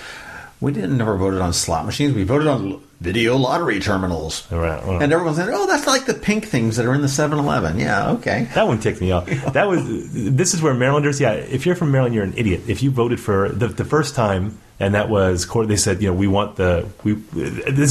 we never voted on slot machines. We voted on video lottery terminals. Right, well. And everyone said, that's like the pink things that are in the 7-Eleven. Yeah, okay. That one ticked me off. This is where Marylanders, if you're from Maryland, you're an idiot. If you voted for the first time, and that was, they said, we want this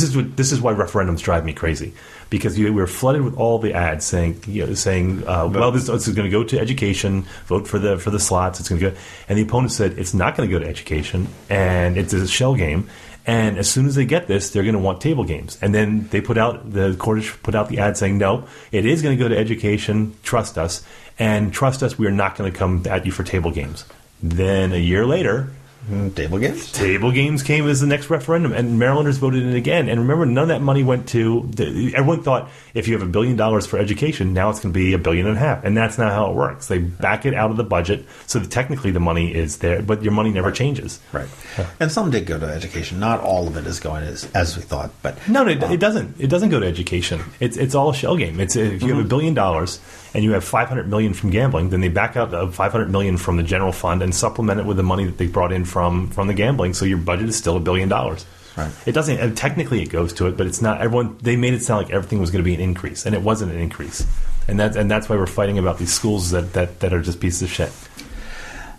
is why referendums drive me crazy. Because we were flooded with all the ads saying, this is going to go to education, vote for the slots, it's going to go. And the opponent said, it's not going to go to education, and it's a shell game. And as soon as they get this, they're going to want table games. And then the Cordish put out the ad saying, no, it is going to go to education, trust us. And trust us, we are not going to come at you for table games. Then a year later, table games? Table games came as the next referendum, and Marylanders voted in again. And remember, none of that money went to... everyone thought, if you have $1 billion for education, now it's going to be $1.5 billion. And that's not how it works. They back it out of the budget, so that technically the money is there, but your money never changes. Right. And some did go to education. Not all of it is going as we thought. But No, it doesn't. It doesn't go to education. It's all a shell game. If you have $1 billion and you have $500 million from gambling, then they back out $500 million from the general fund and supplement it with the money that they brought in from the gambling. So your budget is still $1 billion. Right. It doesn't. And technically, it goes to it, but it's not. They made it sound like everything was going to be an increase, and it wasn't an increase. And that's why we're fighting about these schools that are just pieces of shit.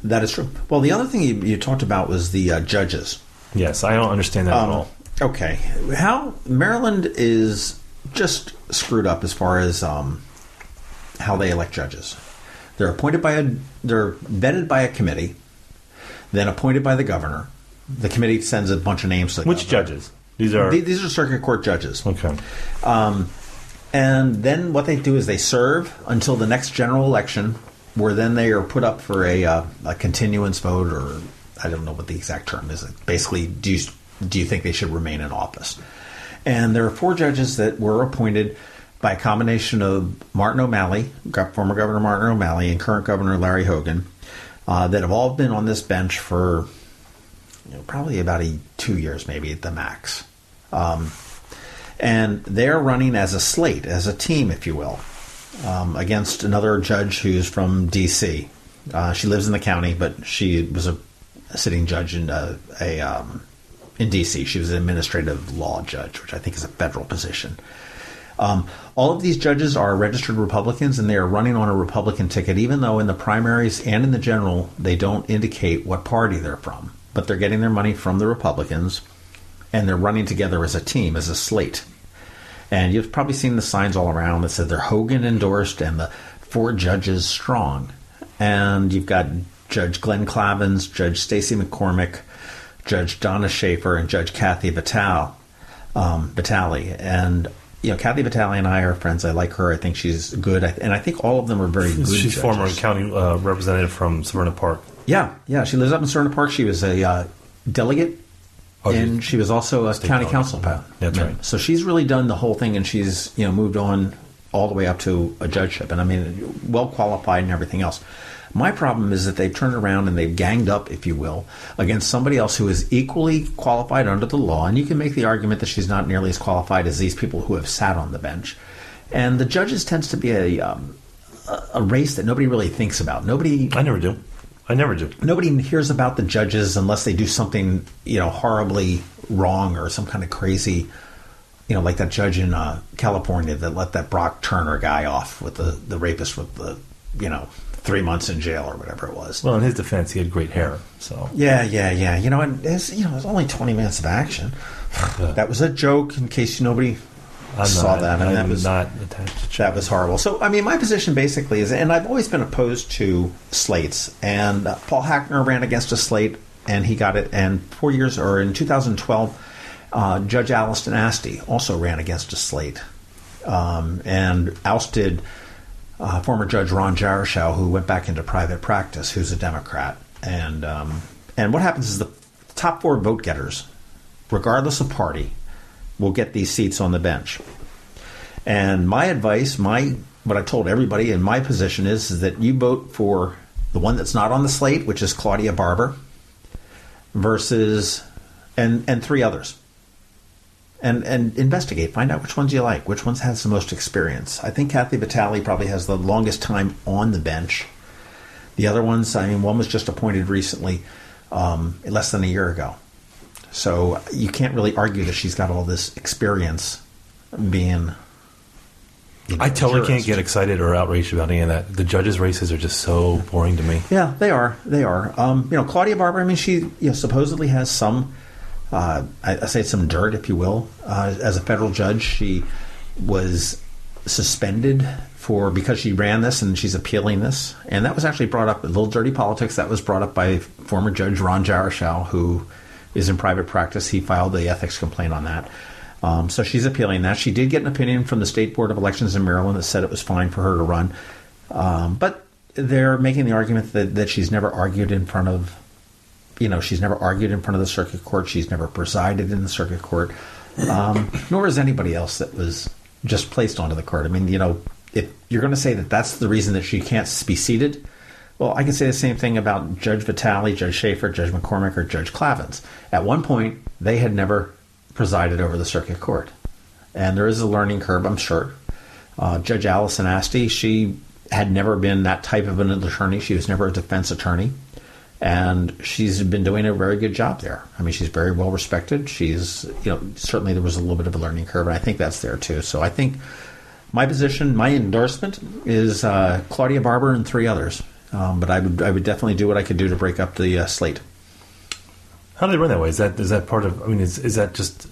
That is true. Well, the other thing you talked about was the judges. Yes, I don't understand that at all. Okay, how Maryland is just screwed up as far as how they elect judges. They're they're vetted by a committee, then appointed by the governor. The committee sends a bunch of names to the Which governor. judges? These are circuit court judges. Okay. And then what they do is they serve until the next general election, where then they are put up for a continuance vote, or I don't know what the exact term is. Basically, do you think they should remain in office? And there are 4 judges that were appointed by a combination of Martin O'Malley, former Governor Martin O'Malley, and current Governor Larry Hogan, that have all been on this bench for probably about 2 years, maybe at the max. And they're running as a slate, as a team, if you will, against another judge who's from D.C. She lives in the county, but she was a sitting judge in D.C. She was an administrative law judge, which I think is a federal position. All of these judges are registered Republicans, and they are running on a Republican ticket, even though in the primaries and in the general, they don't indicate what party they're from. But they're getting their money from the Republicans, and they're running together as a team, as a slate. And you've probably seen the signs all around that said they're Hogan endorsed and the 4 judges strong. And you've got Judge Glenn Klavans, Judge Stacey McCormack, Judge Donna Schaeffer, and Judge Kathy Vitale. And Kathy Vitale and I are friends. I like her. I think she's good, and I think all of them are very good. She's judges. Former county representative from Severna Park. Yeah. She lives up in Severna Park. She was a delegate, and she was also a county council. That's right. So she's really done the whole thing, and she's moved on all the way up to a judgeship, and I mean, well qualified and everything else. My problem is that they've turned around and they've ganged up, if you will, against somebody else who is equally qualified under the law. And you can make the argument that she's not nearly as qualified as these people who have sat on the bench. And the judges tends to be a race that nobody really thinks about. I never do. Nobody hears about the judges unless they do something, horribly wrong or some kind of crazy, like that judge in California that let that Brock Turner guy off with the rapist with the, 3 months in jail or whatever it was. Well, in his defense, he had great hair. So yeah. And it was only 20 minutes of action. That was a joke. In case nobody saw that, and that was not attached. That was horrible. So, I mean, my position basically is, and I've always been opposed to slates. And Paul Hackner ran against a slate, and he got it. And in 2012, Judge Alliston Asti also ran against a slate, and ousted former Judge Ron Jaroszau, who went back into private practice, who's a Democrat. And what happens is the top 4 vote getters, regardless of party, will get these seats on the bench. And my advice, what I told everybody in my position is that you vote for the one that's not on the slate, which is Claudia Barber, versus and 3 others. And investigate, find out which ones you like, which ones has the most experience. I think Kathy Vitale probably has the longest time on the bench. The other ones, one was just appointed recently, less than a year ago. So you can't really argue that she's got all this experience being. I totally can't get excited or outraged about any of that. The judges' races are just so boring to me. Yeah, they are. Claudia Barber. She supposedly has some. I say some dirt, if you will. As a federal judge, she was suspended because she ran this and she's appealing this. And that was actually brought up, a little dirty politics, that was brought up by former Judge Ron Jaroszau, who is in private practice. He filed the ethics complaint on that. So she's appealing that. She did get an opinion from the State Board of Elections in Maryland that said it was fine for her to run. But they're making the argument that she's never argued in front of the circuit court. She's never presided in the circuit court, nor is anybody else that was just placed onto the court. If you're going to say that that's the reason that she can't be seated, well, I can say the same thing about Judge Vitale, Judge Schaeffer, Judge McCormack, or Judge Klavans. At one point, they had never presided over the circuit court. And there is a learning curve, I'm sure. Judge Alliston Asti, she had never been that type of an attorney. She was never a defense attorney. And she's been doing a very good job there. She's very well respected. She's, certainly there was a little bit of a learning curve, and I think that's there too. So I think my position, my endorsement is Claudia Barber and 3 others. But I would definitely do what I could do to break up the slate. How do they run that way? Is that part of? Is that just?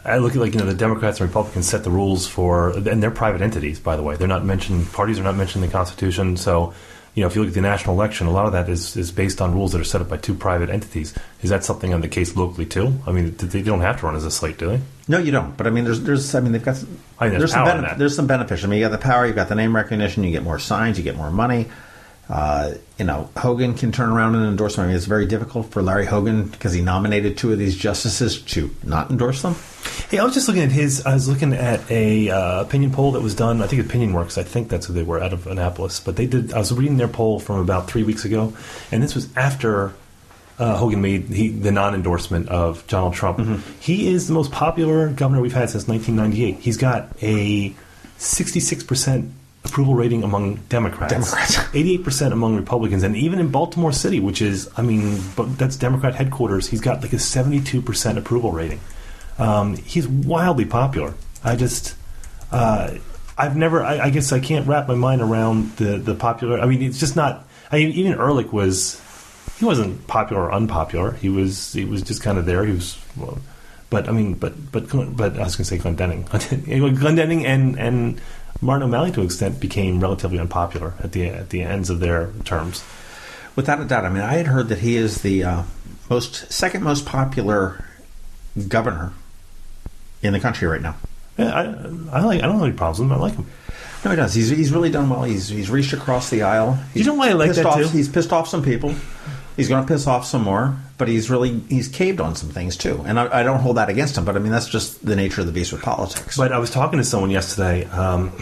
I look at the Democrats and Republicans set the rules for, and they're private entities, by the way. They're not mentioned. Parties are not mentioned in the Constitution. So, if you look at the national election, a lot of that is based on rules that are set up by 2 private entities. Is that something on the case locally too? They don't have to run as a slate, do they? No, you don't. But they've got. There's some benefits. You got the power. You've got the name recognition. You get more signs. You get more money. Hogan can turn around an endorsement. It's very difficult for Larry Hogan because he nominated 2 of these justices to not endorse them. Hey, I was just looking at I was looking at a opinion poll that was done. I think Opinion Works. I think that's who they were, out of Annapolis. But they did. I was reading their poll from about 3 weeks ago, and this was after Hogan made the non-endorsement of Donald Trump. Mm-hmm. He is the most popular governor we've had since 1998. He's got a 66% approval rating among Democrats, 88% among Republicans, and even in Baltimore City, which is, that's Democrat headquarters, he's got like a 72% approval rating. He's wildly popular. I guess I can't wrap my mind around the popular. It's just not. Even Ehrlich he wasn't popular or unpopular. He was just kind of there. He was, but I was going to say Glendenning and Martin O'Malley, to an extent, became relatively unpopular at the ends of their terms. Without a doubt. I mean, I had heard that he is the second most popular governor in the country right now. Yeah, I don't have any problems with him. I like him. No, he does. He's really done well. He's reached across the aisle. You know why I like that too? He's pissed off some people. He's going to piss off some more, but he's caved on some things too. And I don't hold that against him, but I mean that's just the nature of the beast with politics. But I was talking to someone yesterday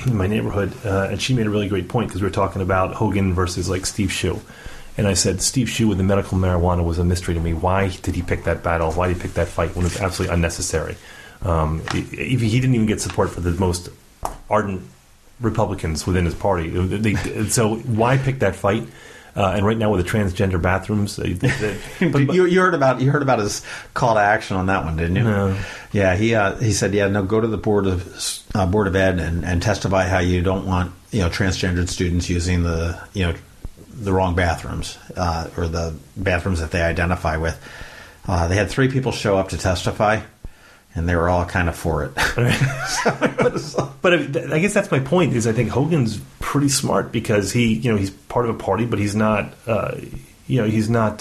in my neighborhood, and she made a really great point because we were talking about Hogan versus like Steve Shue. And I said, Steve Shue with the medical marijuana was a mystery to me. Why did he pick that battle? Why did he pick that fight when it was absolutely unnecessary? He didn't even get support for the most ardent Republicans within his party. So why pick that fight? And right now with the transgender bathrooms, you heard about his call to action on that one, didn't you? No. Yeah, he said, go to the board of ed and testify how you don't want transgendered students using the wrong bathrooms or the bathrooms that they identify with. They had 3 people show up to testify. And they were all kind of for it. But I guess that's my point. Is I think Hogan's pretty smart because he's part of a party, but he's not he's not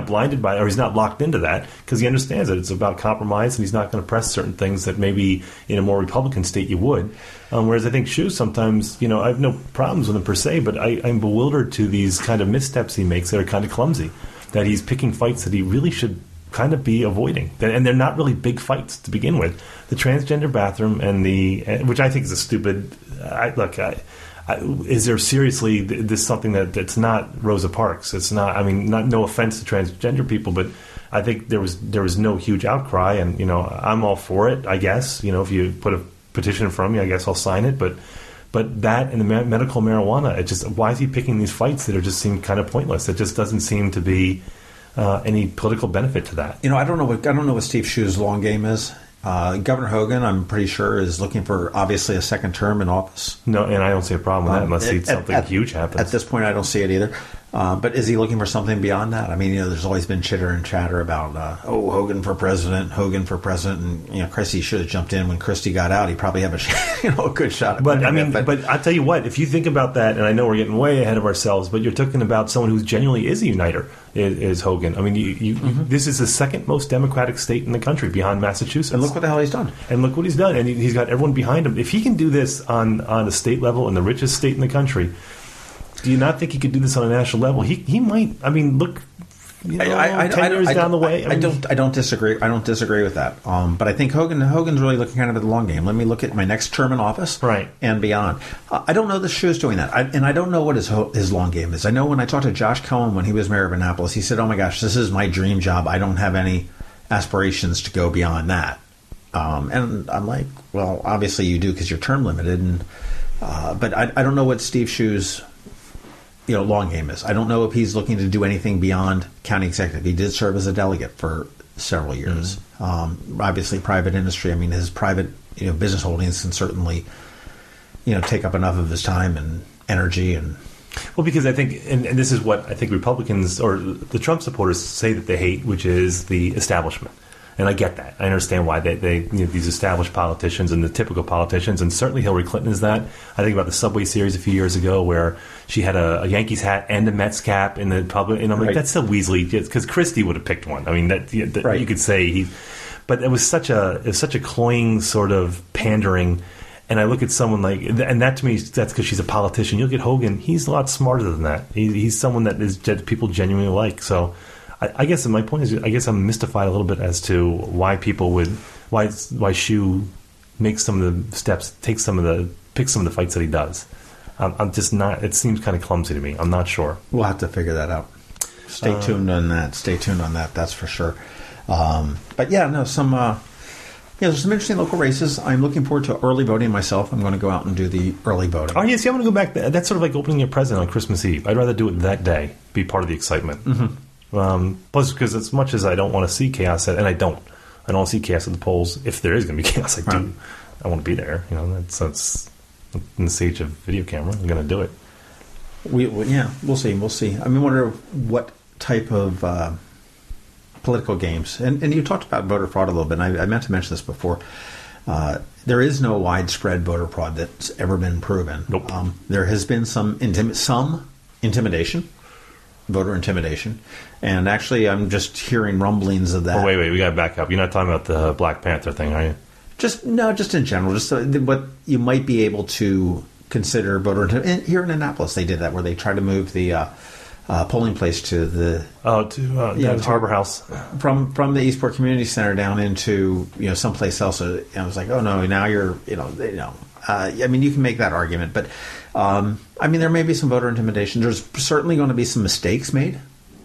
blinded by it, or he's not locked into that because he understands that it's about compromise, and he's not going to press certain things that maybe in a more Republican state you would. Whereas I think Shue sometimes, I have no problems with him per se, but I'm bewildered to these kind of missteps he makes that are kind of clumsy. That he's picking fights that he really should kind of be avoiding, and they're not really big fights to begin with. The transgender bathroom and which I think is a stupid. Is there seriously this something that's not Rosa Parks? It's not. I mean, no offense to transgender people, but I think there was no huge outcry, and I'm all for it. I guess if you put a petition in front of me, I guess I'll sign it. But that and the medical marijuana, why is he picking these fights that just seem kind of pointless? It just doesn't seem to be any political benefit to that. I don't know what Steve Shue's long game is. Governor Hogan, I'm pretty sure, is looking for obviously a second term in office. No, and I don't see a problem with that unless something huge happens. At this point, I don't see it either. But is he looking for something beyond that? I mean, there's always been chitter and chatter about, Hogan for president, and Christie should have jumped in when Christie got out. He probably have a good shot. But I tell you what, if you think about that, and I know we're getting way ahead of ourselves, but you're talking about someone who genuinely is a uniter, is Hogan. I mean, this is the second most Democratic state in the country behind Massachusetts. And look what the hell he's done. And look what he's done. And he's got everyone behind him. If he can do this on a state level in the richest state in the country, do you not think he could do this on a national level? He might. I mean, look, 10 years down the way. I don't disagree. I don't disagree with that. But I think Hogan's really looking kind of at the long game. Let me look at my next term in office, right, and beyond. I don't know that Shue's doing that, and I don't know what his long game is. I know when I talked to Josh Cohen when he was mayor of Annapolis, he said, "Oh my gosh, this is my dream job. I don't have any aspirations to go beyond that." And I'm like, well, obviously you do because you're term limited. And but I don't know what Steve Shue's long game is. I don't know if he's looking to do anything beyond county executive. He did serve as a delegate for several years. Obviously, private industry. I mean, his private business holdings can certainly take up enough of his time and energy and. Well, because I think, and this is what I think Republicans or the Trump supporters say that they hate, which is the establishment. And I get that. I understand why they these established politicians and the typical politicians, and certainly Hillary Clinton is that. I think about the Subway series a few years ago where she had a Yankees hat and a Mets cap in the public, and I'm like, that's so Weasley, because Christie would have picked one. I mean, you could say but it was such a cloying sort of pandering. And I look at someone like, and that to me, that's because she's a politician. You look at Hogan; he's a lot smarter than that. He's someone that people genuinely like. So. I guess my point is, I guess I'm mystified a little bit as to why people why Shue makes some of the steps, picks some of the fights that he does. I'm just not. It seems kind of clumsy to me. I'm not sure. We'll have to figure that out. Stay tuned on that. That's for sure. But yeah, no, there's some interesting local races. I'm looking forward to early voting myself. I'm going to go out and do the early voting. Oh, yeah, see, I'm going to go back. That's sort of like opening your present on Christmas Eve. I'd rather do it that day, be part of the excitement. Mm-hmm. Plus, because as much as I don't want to see chaos, and I don't want to see chaos at the polls. If there is going to be chaos, I do. I want to be there. That's in the age of video camera. I'm going to do it. We'll see. I mean, wonder what type of political games. And you talked about voter fraud a little bit. And I meant to mention this before. There is no widespread voter fraud that's ever been proven. Nope. There has been some intimidation. voter intimidation. And actually, I'm just hearing rumblings of that. Oh, wait, we got to back up. You're not talking about the Black Panther thing, are you? Just in general. Just what you might be able to consider voter intimidation. Here in Annapolis, they did that, where they tried to move the polling place to the Harbor House from the Eastport Community Center down into someplace else. And I was like, oh no, now you're I mean, you can make that argument, but I mean, there may be some voter intimidation. There's certainly going to be some mistakes made.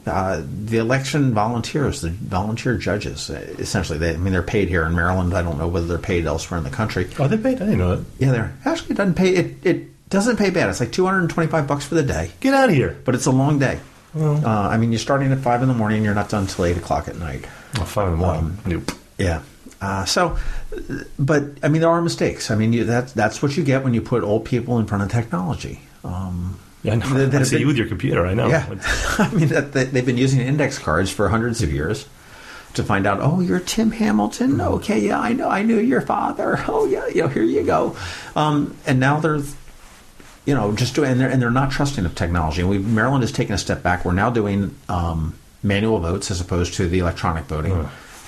The election volunteers, the volunteer judges, essentially, they're paid here in Maryland. I don't know whether they're paid elsewhere in the country. Oh, they're paid? I didn't know that. Yeah, they're actually doesn't pay. It doesn't pay bad. It's like $225 for the day. Get out of here! But it's a long day. Well, I mean, you're starting at 5 in the morning. You're not done till 8 o'clock at night. 5 in the morning. Nope. Yeah. But I mean, there are mistakes. I mean, that's what you get when you put old people in front of technology. Yeah, I see you with your computer. I know. Yeah, I mean, they've been using index cards for hundreds of years to find out. Oh, you're Tim Hamilton. Okay, yeah, I know. I knew your father. Oh, yeah, here you go. And now they're, just doing, and they're not trusting of technology. And Maryland has taken a step back. We're now doing manual votes as opposed to the electronic voting,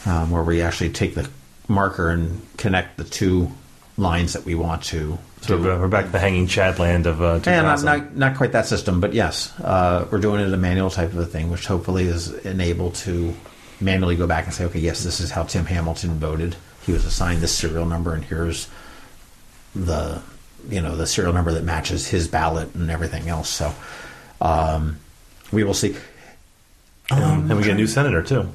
where we actually take the marker and connect the two lines that we want to. So we're back to the hanging Chad land of 2000. And not quite that system, but yes, we're doing it a manual type of a thing, which hopefully is enabled to manually go back and say, okay, yes, this is how Tim Hamilton voted. He was assigned this serial number, and here's the serial number that matches his ballot and everything else. So we will see. And we get a new senator too.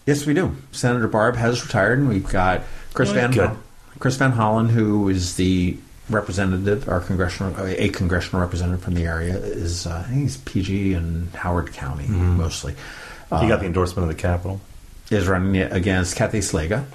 Yes, we do. Senator Barber has retired, and we've got Chris Van Hollen, who is the representative, a congressional representative from the area. Is I think he's PG and Howard County mostly. He got the endorsement of the Capitol. Is running against Kathy Szeliga,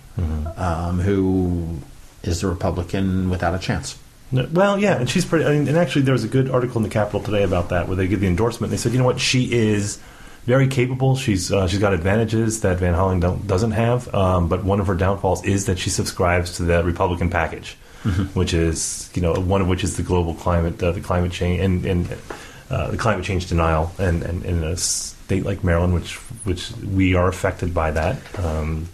who is the Republican without a chance. Well, yeah, and she's pretty. I mean, and actually, there was a good article in the Capitol today about that, where they give the endorsement. And they said, you know what, she is very capable. She's got advantages that Van Hollen doesn't have, but one of her downfalls is that she subscribes to the Republican package, which is one of which is the global climate, the climate change, and the climate change denial, and in a state like Maryland, which we are affected by that,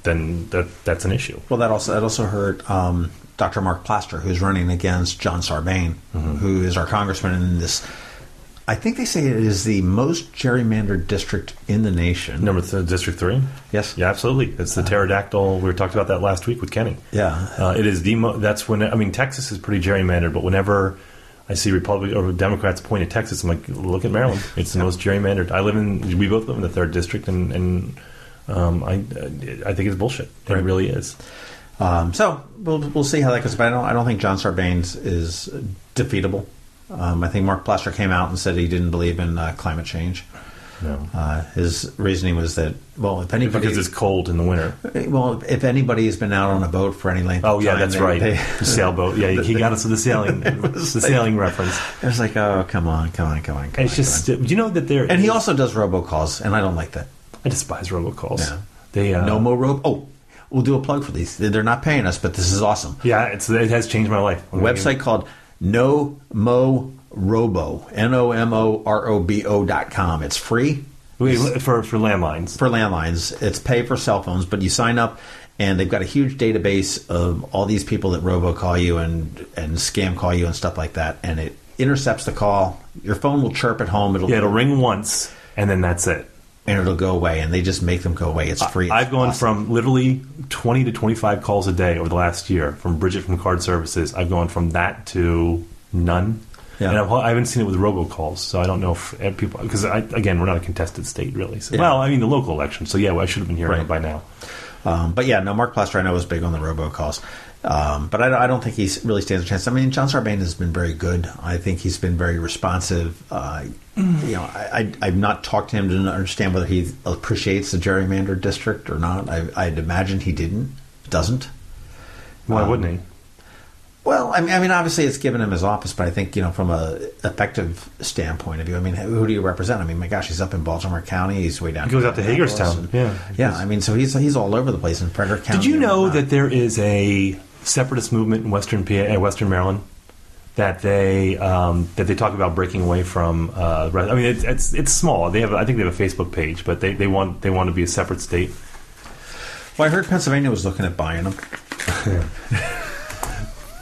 then that's an issue. Well, that also hurt Dr. Mark Plaster, who's running against John Sarbanes, who is our congressman in this. I think they say it is the most gerrymandered district in the nation. District 3? Yes. Yeah, absolutely. It's the pterodactyl. We were talking about that last week with Kenny. Yeah. It is that's when, I mean, Texas is pretty gerrymandered, but whenever I see Republicans or Democrats point at Texas, I'm like, look at Maryland. It's the most gerrymandered. We both live in the 3rd district, and I think it's bullshit. It really is. So we'll see how that goes. But I don't think John Sarbanes is defeatable. I think Mark Plaster came out and said he didn't believe in climate change. No. His reasoning was that, well, if anybody... Because it's cold in the winter. Well, if anybody has been out on a boat for any length of time... Oh, yeah, that's right. The sailboat. Yeah, he got us with the sailing reference. It was like, oh, come on. It's just... Do you know that there... And he also does robocalls, and I don't like that. I despise robocalls. Yeah. They, no more we'll do a plug for these. They're not paying us, but this is awesome. Yeah, it has changed my life. A website called NoMoRobo, NoMoRobo.com. It's free. For landlines. For landlines. It's pay for cell phones, but you sign up, and they've got a huge database of all these people that robocall you and scam call you and stuff like that, and it intercepts the call. Your phone will chirp at home. It'll ring once, and then that's it. And it'll go away, and they just make them go away. It's free. I've gone from literally 20 to 25 calls a day over the last year from Bridget from Card Services. I've gone from that to none. Yeah. And I haven't seen it with robocalls, so I don't know if people... Because, again, we're not a contested state, really. So, well, I mean, the local election. So, yeah, I should have been hearing it by now. But, yeah, no, Mark Plaster, I know, was big on the robocalls. But I don't think he really stands a chance. I mean, John Sarbanes has been very good. I think he's been very responsive. I've not talked to him to understand whether he appreciates the gerrymandered district or not. I'd imagine he doesn't. Why wouldn't he? Well, I mean, obviously it's given him his office, but I think, from a effective standpoint of view, I mean, who do you represent? I mean, my gosh, he's up in Baltimore County. He's way down. He goes out to Hagerstown. Yeah. I mean, so he's all over the place in Frederick County. Did you know that there is a separatist movement in Western Maryland that they talk about breaking away from. I mean, it's small. I think they have a Facebook page, but they want to be a separate state. Well, I heard Pennsylvania was looking at buying them.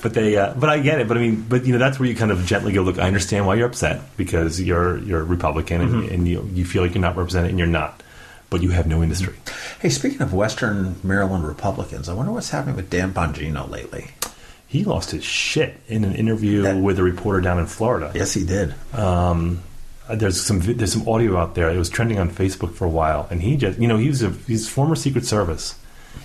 But I get it. But that's where you kind of gently go, look, I understand why you're upset because you're a Republican and you feel like you're not represented and you're not, but you have no industry. Hey, speaking of Western Maryland Republicans, I wonder what's happening with Dan Bongino lately. He lost his shit in an interview with a reporter down in Florida. Yes, he did. There's some audio out there. It was trending on Facebook for a while, and he just he's former Secret Service.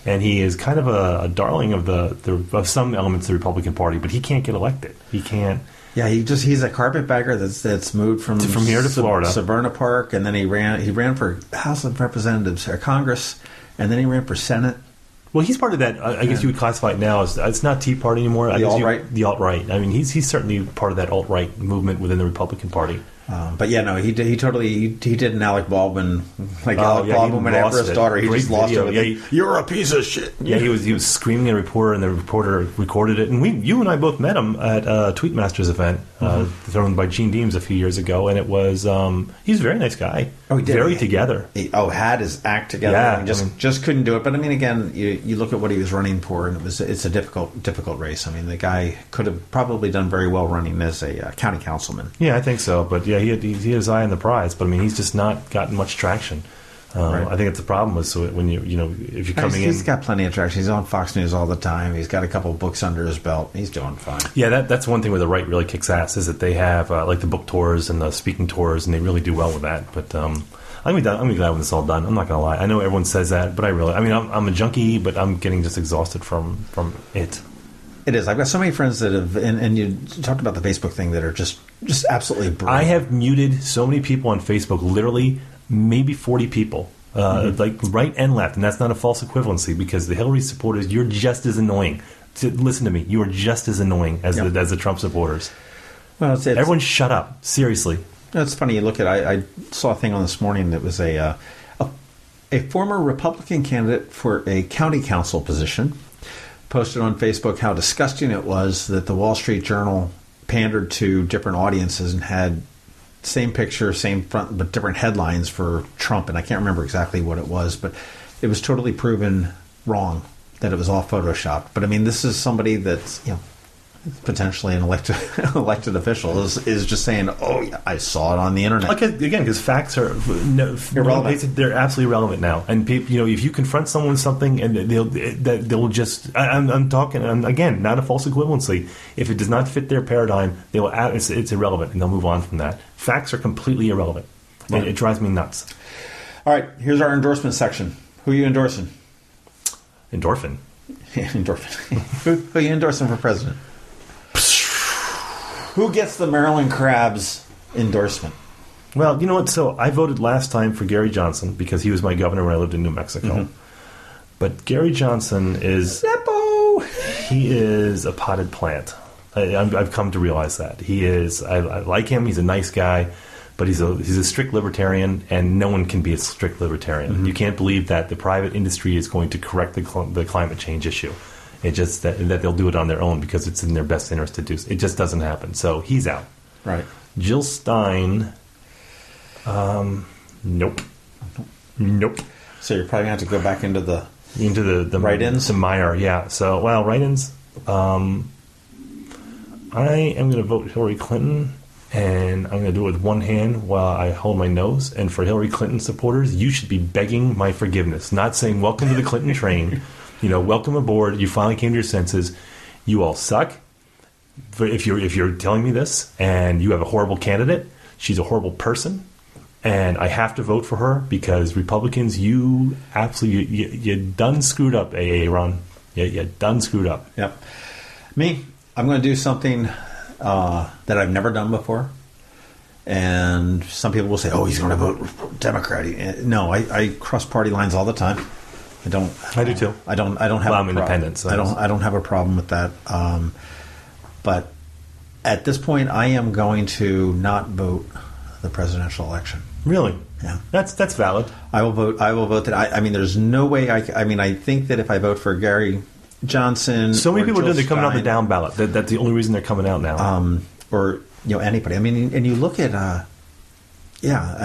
And he is kind of a darling of of some elements of the Republican Party, but he can't get elected. He can't. Yeah, he's a carpetbagger that's moved from here to Florida, Severna Park, and then he ran for House of Representatives or Congress, and then he ran for Senate. Well, he's part of that. I guess you would classify it now as it's not Tea Party anymore. The alt-right. The alt-right. I mean, he's certainly part of that alt-right movement within the Republican Party. But yeah, no, he did an Alec Baldwin, Alec Baldwin went after his daughter. He just lost it. You're a piece of shit. Yeah, he was screaming at a reporter, and the reporter recorded it. And you and I both met him at a Tweetmasters event thrown by Gene Deems a few years ago, and it was he's a very nice guy. Oh, he did. Very together. Had his act together. Yeah, I mean, just couldn't do it. But I mean, again, you look at what he was running for, and it's a difficult race. I mean, the guy could have probably done very well running as a county councilman. Yeah, I think so. But yeah, he had his eye on the prize, but I mean, he's just not gotten much traction. Right. I think it's the problem with when if you're coming in. He's got plenty of traction. He's on Fox News all the time. He's got a couple of books under his belt. He's doing fine. Yeah, that's one thing where the right really kicks ass is that they have like the book tours and the speaking tours, and they really do well with that. But I'm gonna be glad when it's all done. I'm not gonna lie. I know everyone says that, but I'm a junkie, but I'm getting just exhausted from it. It is. I've got so many friends that have, and you talked about the Facebook thing, that are just absolutely brilliant. I have muted so many people on Facebook, literally maybe 40 people, like right and left, and that's not a false equivalency because the Hillary supporters, you're just as annoying. Listen to me, you are just as annoying as the Trump supporters. Well, everyone shut up. Seriously. It's funny. You look at. I saw a thing on this morning that was a former Republican candidate for a county council position posted on Facebook how disgusting it was that the Wall Street Journal pandered to different audiences and had same picture, same front, but different headlines for Trump. And I can't remember exactly what it was, but it was totally proven wrong that it was all photoshopped. But I mean, this is somebody that's potentially an elected official is just saying, "Oh, yeah, I saw it on the internet." Because facts are irrelevant. They're absolutely irrelevant now. And people, if you confront someone with something, and they'll just, I'm talking again, not a false equivalency. If it does not fit their paradigm, they will. It's irrelevant, and they'll move on from that. Facts are completely irrelevant. Right. It drives me nuts. All right, here's our endorsement section. Who are you endorsing? Endorphin. Endorphin. Who are you endorsing for president? Who gets the Maryland Crabs endorsement? Well, you know what? So I voted last time for Gary Johnson because he was my governor when I lived in New Mexico. Mm-hmm. But Gary Johnson is... Nepo! He is a potted plant. I've come to realize that. He is... I like him. He's a nice guy. But he's a strict libertarian, and no one can be a strict libertarian. Mm-hmm. You can't believe that the private industry is going to correct the climate change issue. It just that they'll do it on their own because it's in their best interest to do so. It just doesn't happen. So he's out. Right. Jill Stein. Nope. So you're probably going to have to go back into the write-ins. To Meyer, yeah. So write-ins. I am going to vote Hillary Clinton, and I'm going to do it with one hand while I hold my nose. And for Hillary Clinton supporters, you should be begging my forgiveness, not saying welcome to the Clinton train. Welcome aboard. You finally came to your senses. You all suck. If you're telling me this, and you have a horrible candidate, she's a horrible person, and I have to vote for her because Republicans, you absolutely you done screwed up, AA Ron. You done screwed up. Yep. Me, I'm going to do something that I've never done before, and some people will say, "Oh, he's going to vote Democrat." No, I cross party lines all the time. I do too. I don't have. I'm independent. So I don't have a problem with that. But at this point, I am going to not vote the presidential election. Really? Yeah. That's valid. I will vote that. I mean, there's no way. I think that if I vote for Gary Johnson. So many people Jill they're coming out the Stein. down ballot. That's the only reason they're coming out now. Or anybody. I mean, and you look at I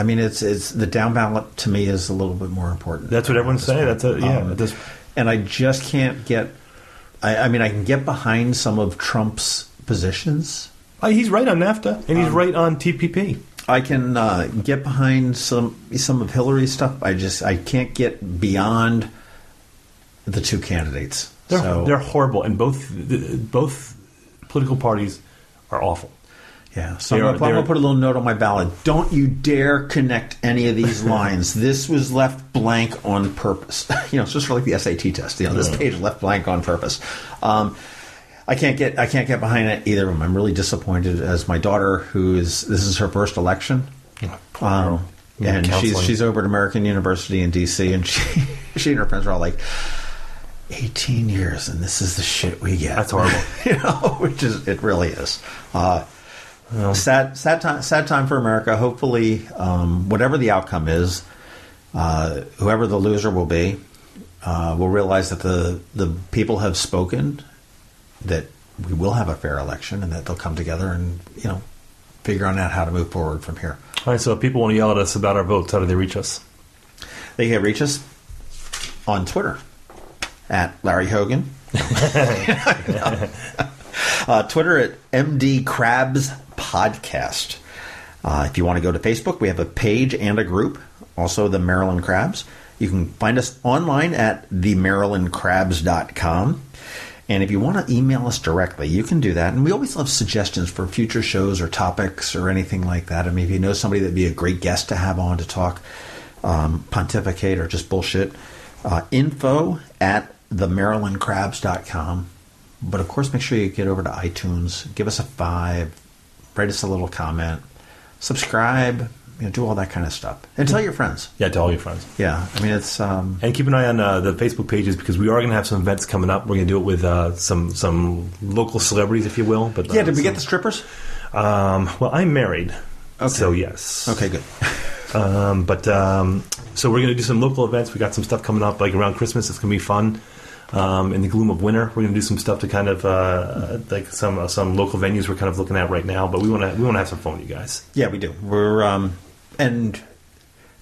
mean it's the down ballot to me is a little bit more important. That's what everyone's saying. That's and I just can't get. I mean, I can get behind some of Trump's positions. He's right on NAFTA, and he's right on TPP. I can get behind some of Hillary's stuff. I can't get beyond the two candidates. They're horrible, and both political parties are awful. Yeah, so I'm going to put a little note on my ballot. Don't you dare connect any of these lines. This was left blank on purpose. It's just like the SAT test. This page left blank on purpose. I can't get behind it either of them. I'm really disappointed as my daughter, this is her first election, and she's over at American University in D.C. and she and her friends are all like, 18 years and this is the shit we get. That's horrible. It really is. Sad time for America. Hopefully, whatever the outcome is, whoever the loser will be, will realize that the people have spoken, that we will have a fair election, and that they'll come together and figure out how to move forward from here. All right. So if people want to yell at us about our votes, how do they reach us? They can reach us on Twitter at Larry Hogan. Twitter at MD Krabs Podcast. If you want to go to Facebook, we have a page and a group, also the Maryland Crabs. You can find us online at themarylandcrabs.com. And if you want to email us directly, you can do that. And we always love suggestions for future shows or topics or anything like that. I mean, if you know somebody that'd be a great guest to have on to talk pontificate or just bullshit, info at themarylandcrabs.com. But of course, make sure you get over to iTunes, give us a 5, write us a little comment, subscribe, do all that kind of stuff, and tell your friends. Yeah, tell all your friends. Yeah, I mean it's and keep an eye on the Facebook pages because we are going to have some events coming up. We're going to do it with some local celebrities, if you will. But did we get the strippers? Well, I'm married, so yes. Okay, good. So we're going to do some local events. We got some stuff coming up like around Christmas. It's going to be fun. In the gloom of winter, we're going to do some stuff to kind of like some local venues we're kind of looking at right now. But we want to have some fun with you guys. Yeah, we do. We're and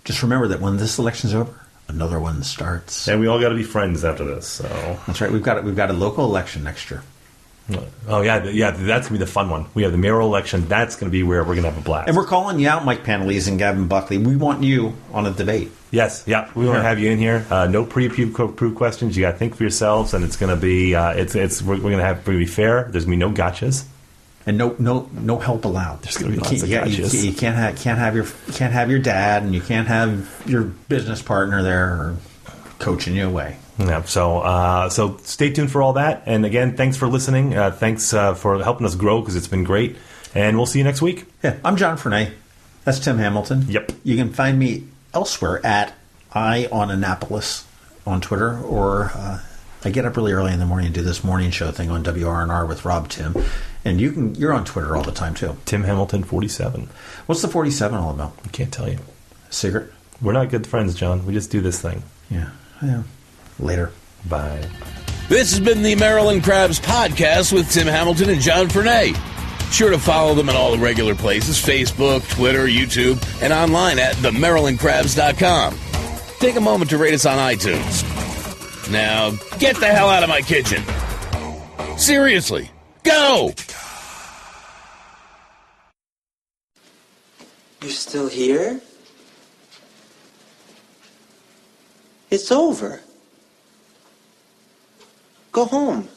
just remember that when this election's over, another one starts. And we all got to be friends after this. So that's right. We've got a local election next year. Oh yeah. That's gonna be the fun one. We have the mayoral election. That's gonna be where we're gonna have a blast. And we're calling you out, Mike Panelese and Gavin Buckley. We want you on a debate. Yes, yeah, we want to have you in here. No pre-approved questions. You got to think for yourselves, and it's gonna be we're gonna be fair. There's gonna be no gotchas, and no help allowed. There's gonna be lots of gotchas. You can't have your dad, and you can't have your business partner there coaching you away. Yeah, so stay tuned for all that. And again, thanks for listening. Thanks for helping us grow because it's been great. And we'll see you next week. Yeah, I'm John Frenay. That's Tim Hamilton. Yep. You can find me elsewhere at Annapolis on Twitter, or I get up really early in the morning and do this morning show thing on WRNR with Rob Tim. And you're on Twitter all the time too. Tim Hamilton 47. What's the 47 all about? I can't tell you. Secret? We're not good friends, John. We just do this thing. Yeah. Later. Bye. This has been the Maryland Crabs Podcast with Tim Hamilton and John Frenay. Sure to follow them at all the regular places, Facebook, Twitter, YouTube, and online at themarylandcrabs.com. Take a moment to rate us on iTunes. Now, get the hell out of my kitchen. Seriously, go! You're still here? It's over. Go home.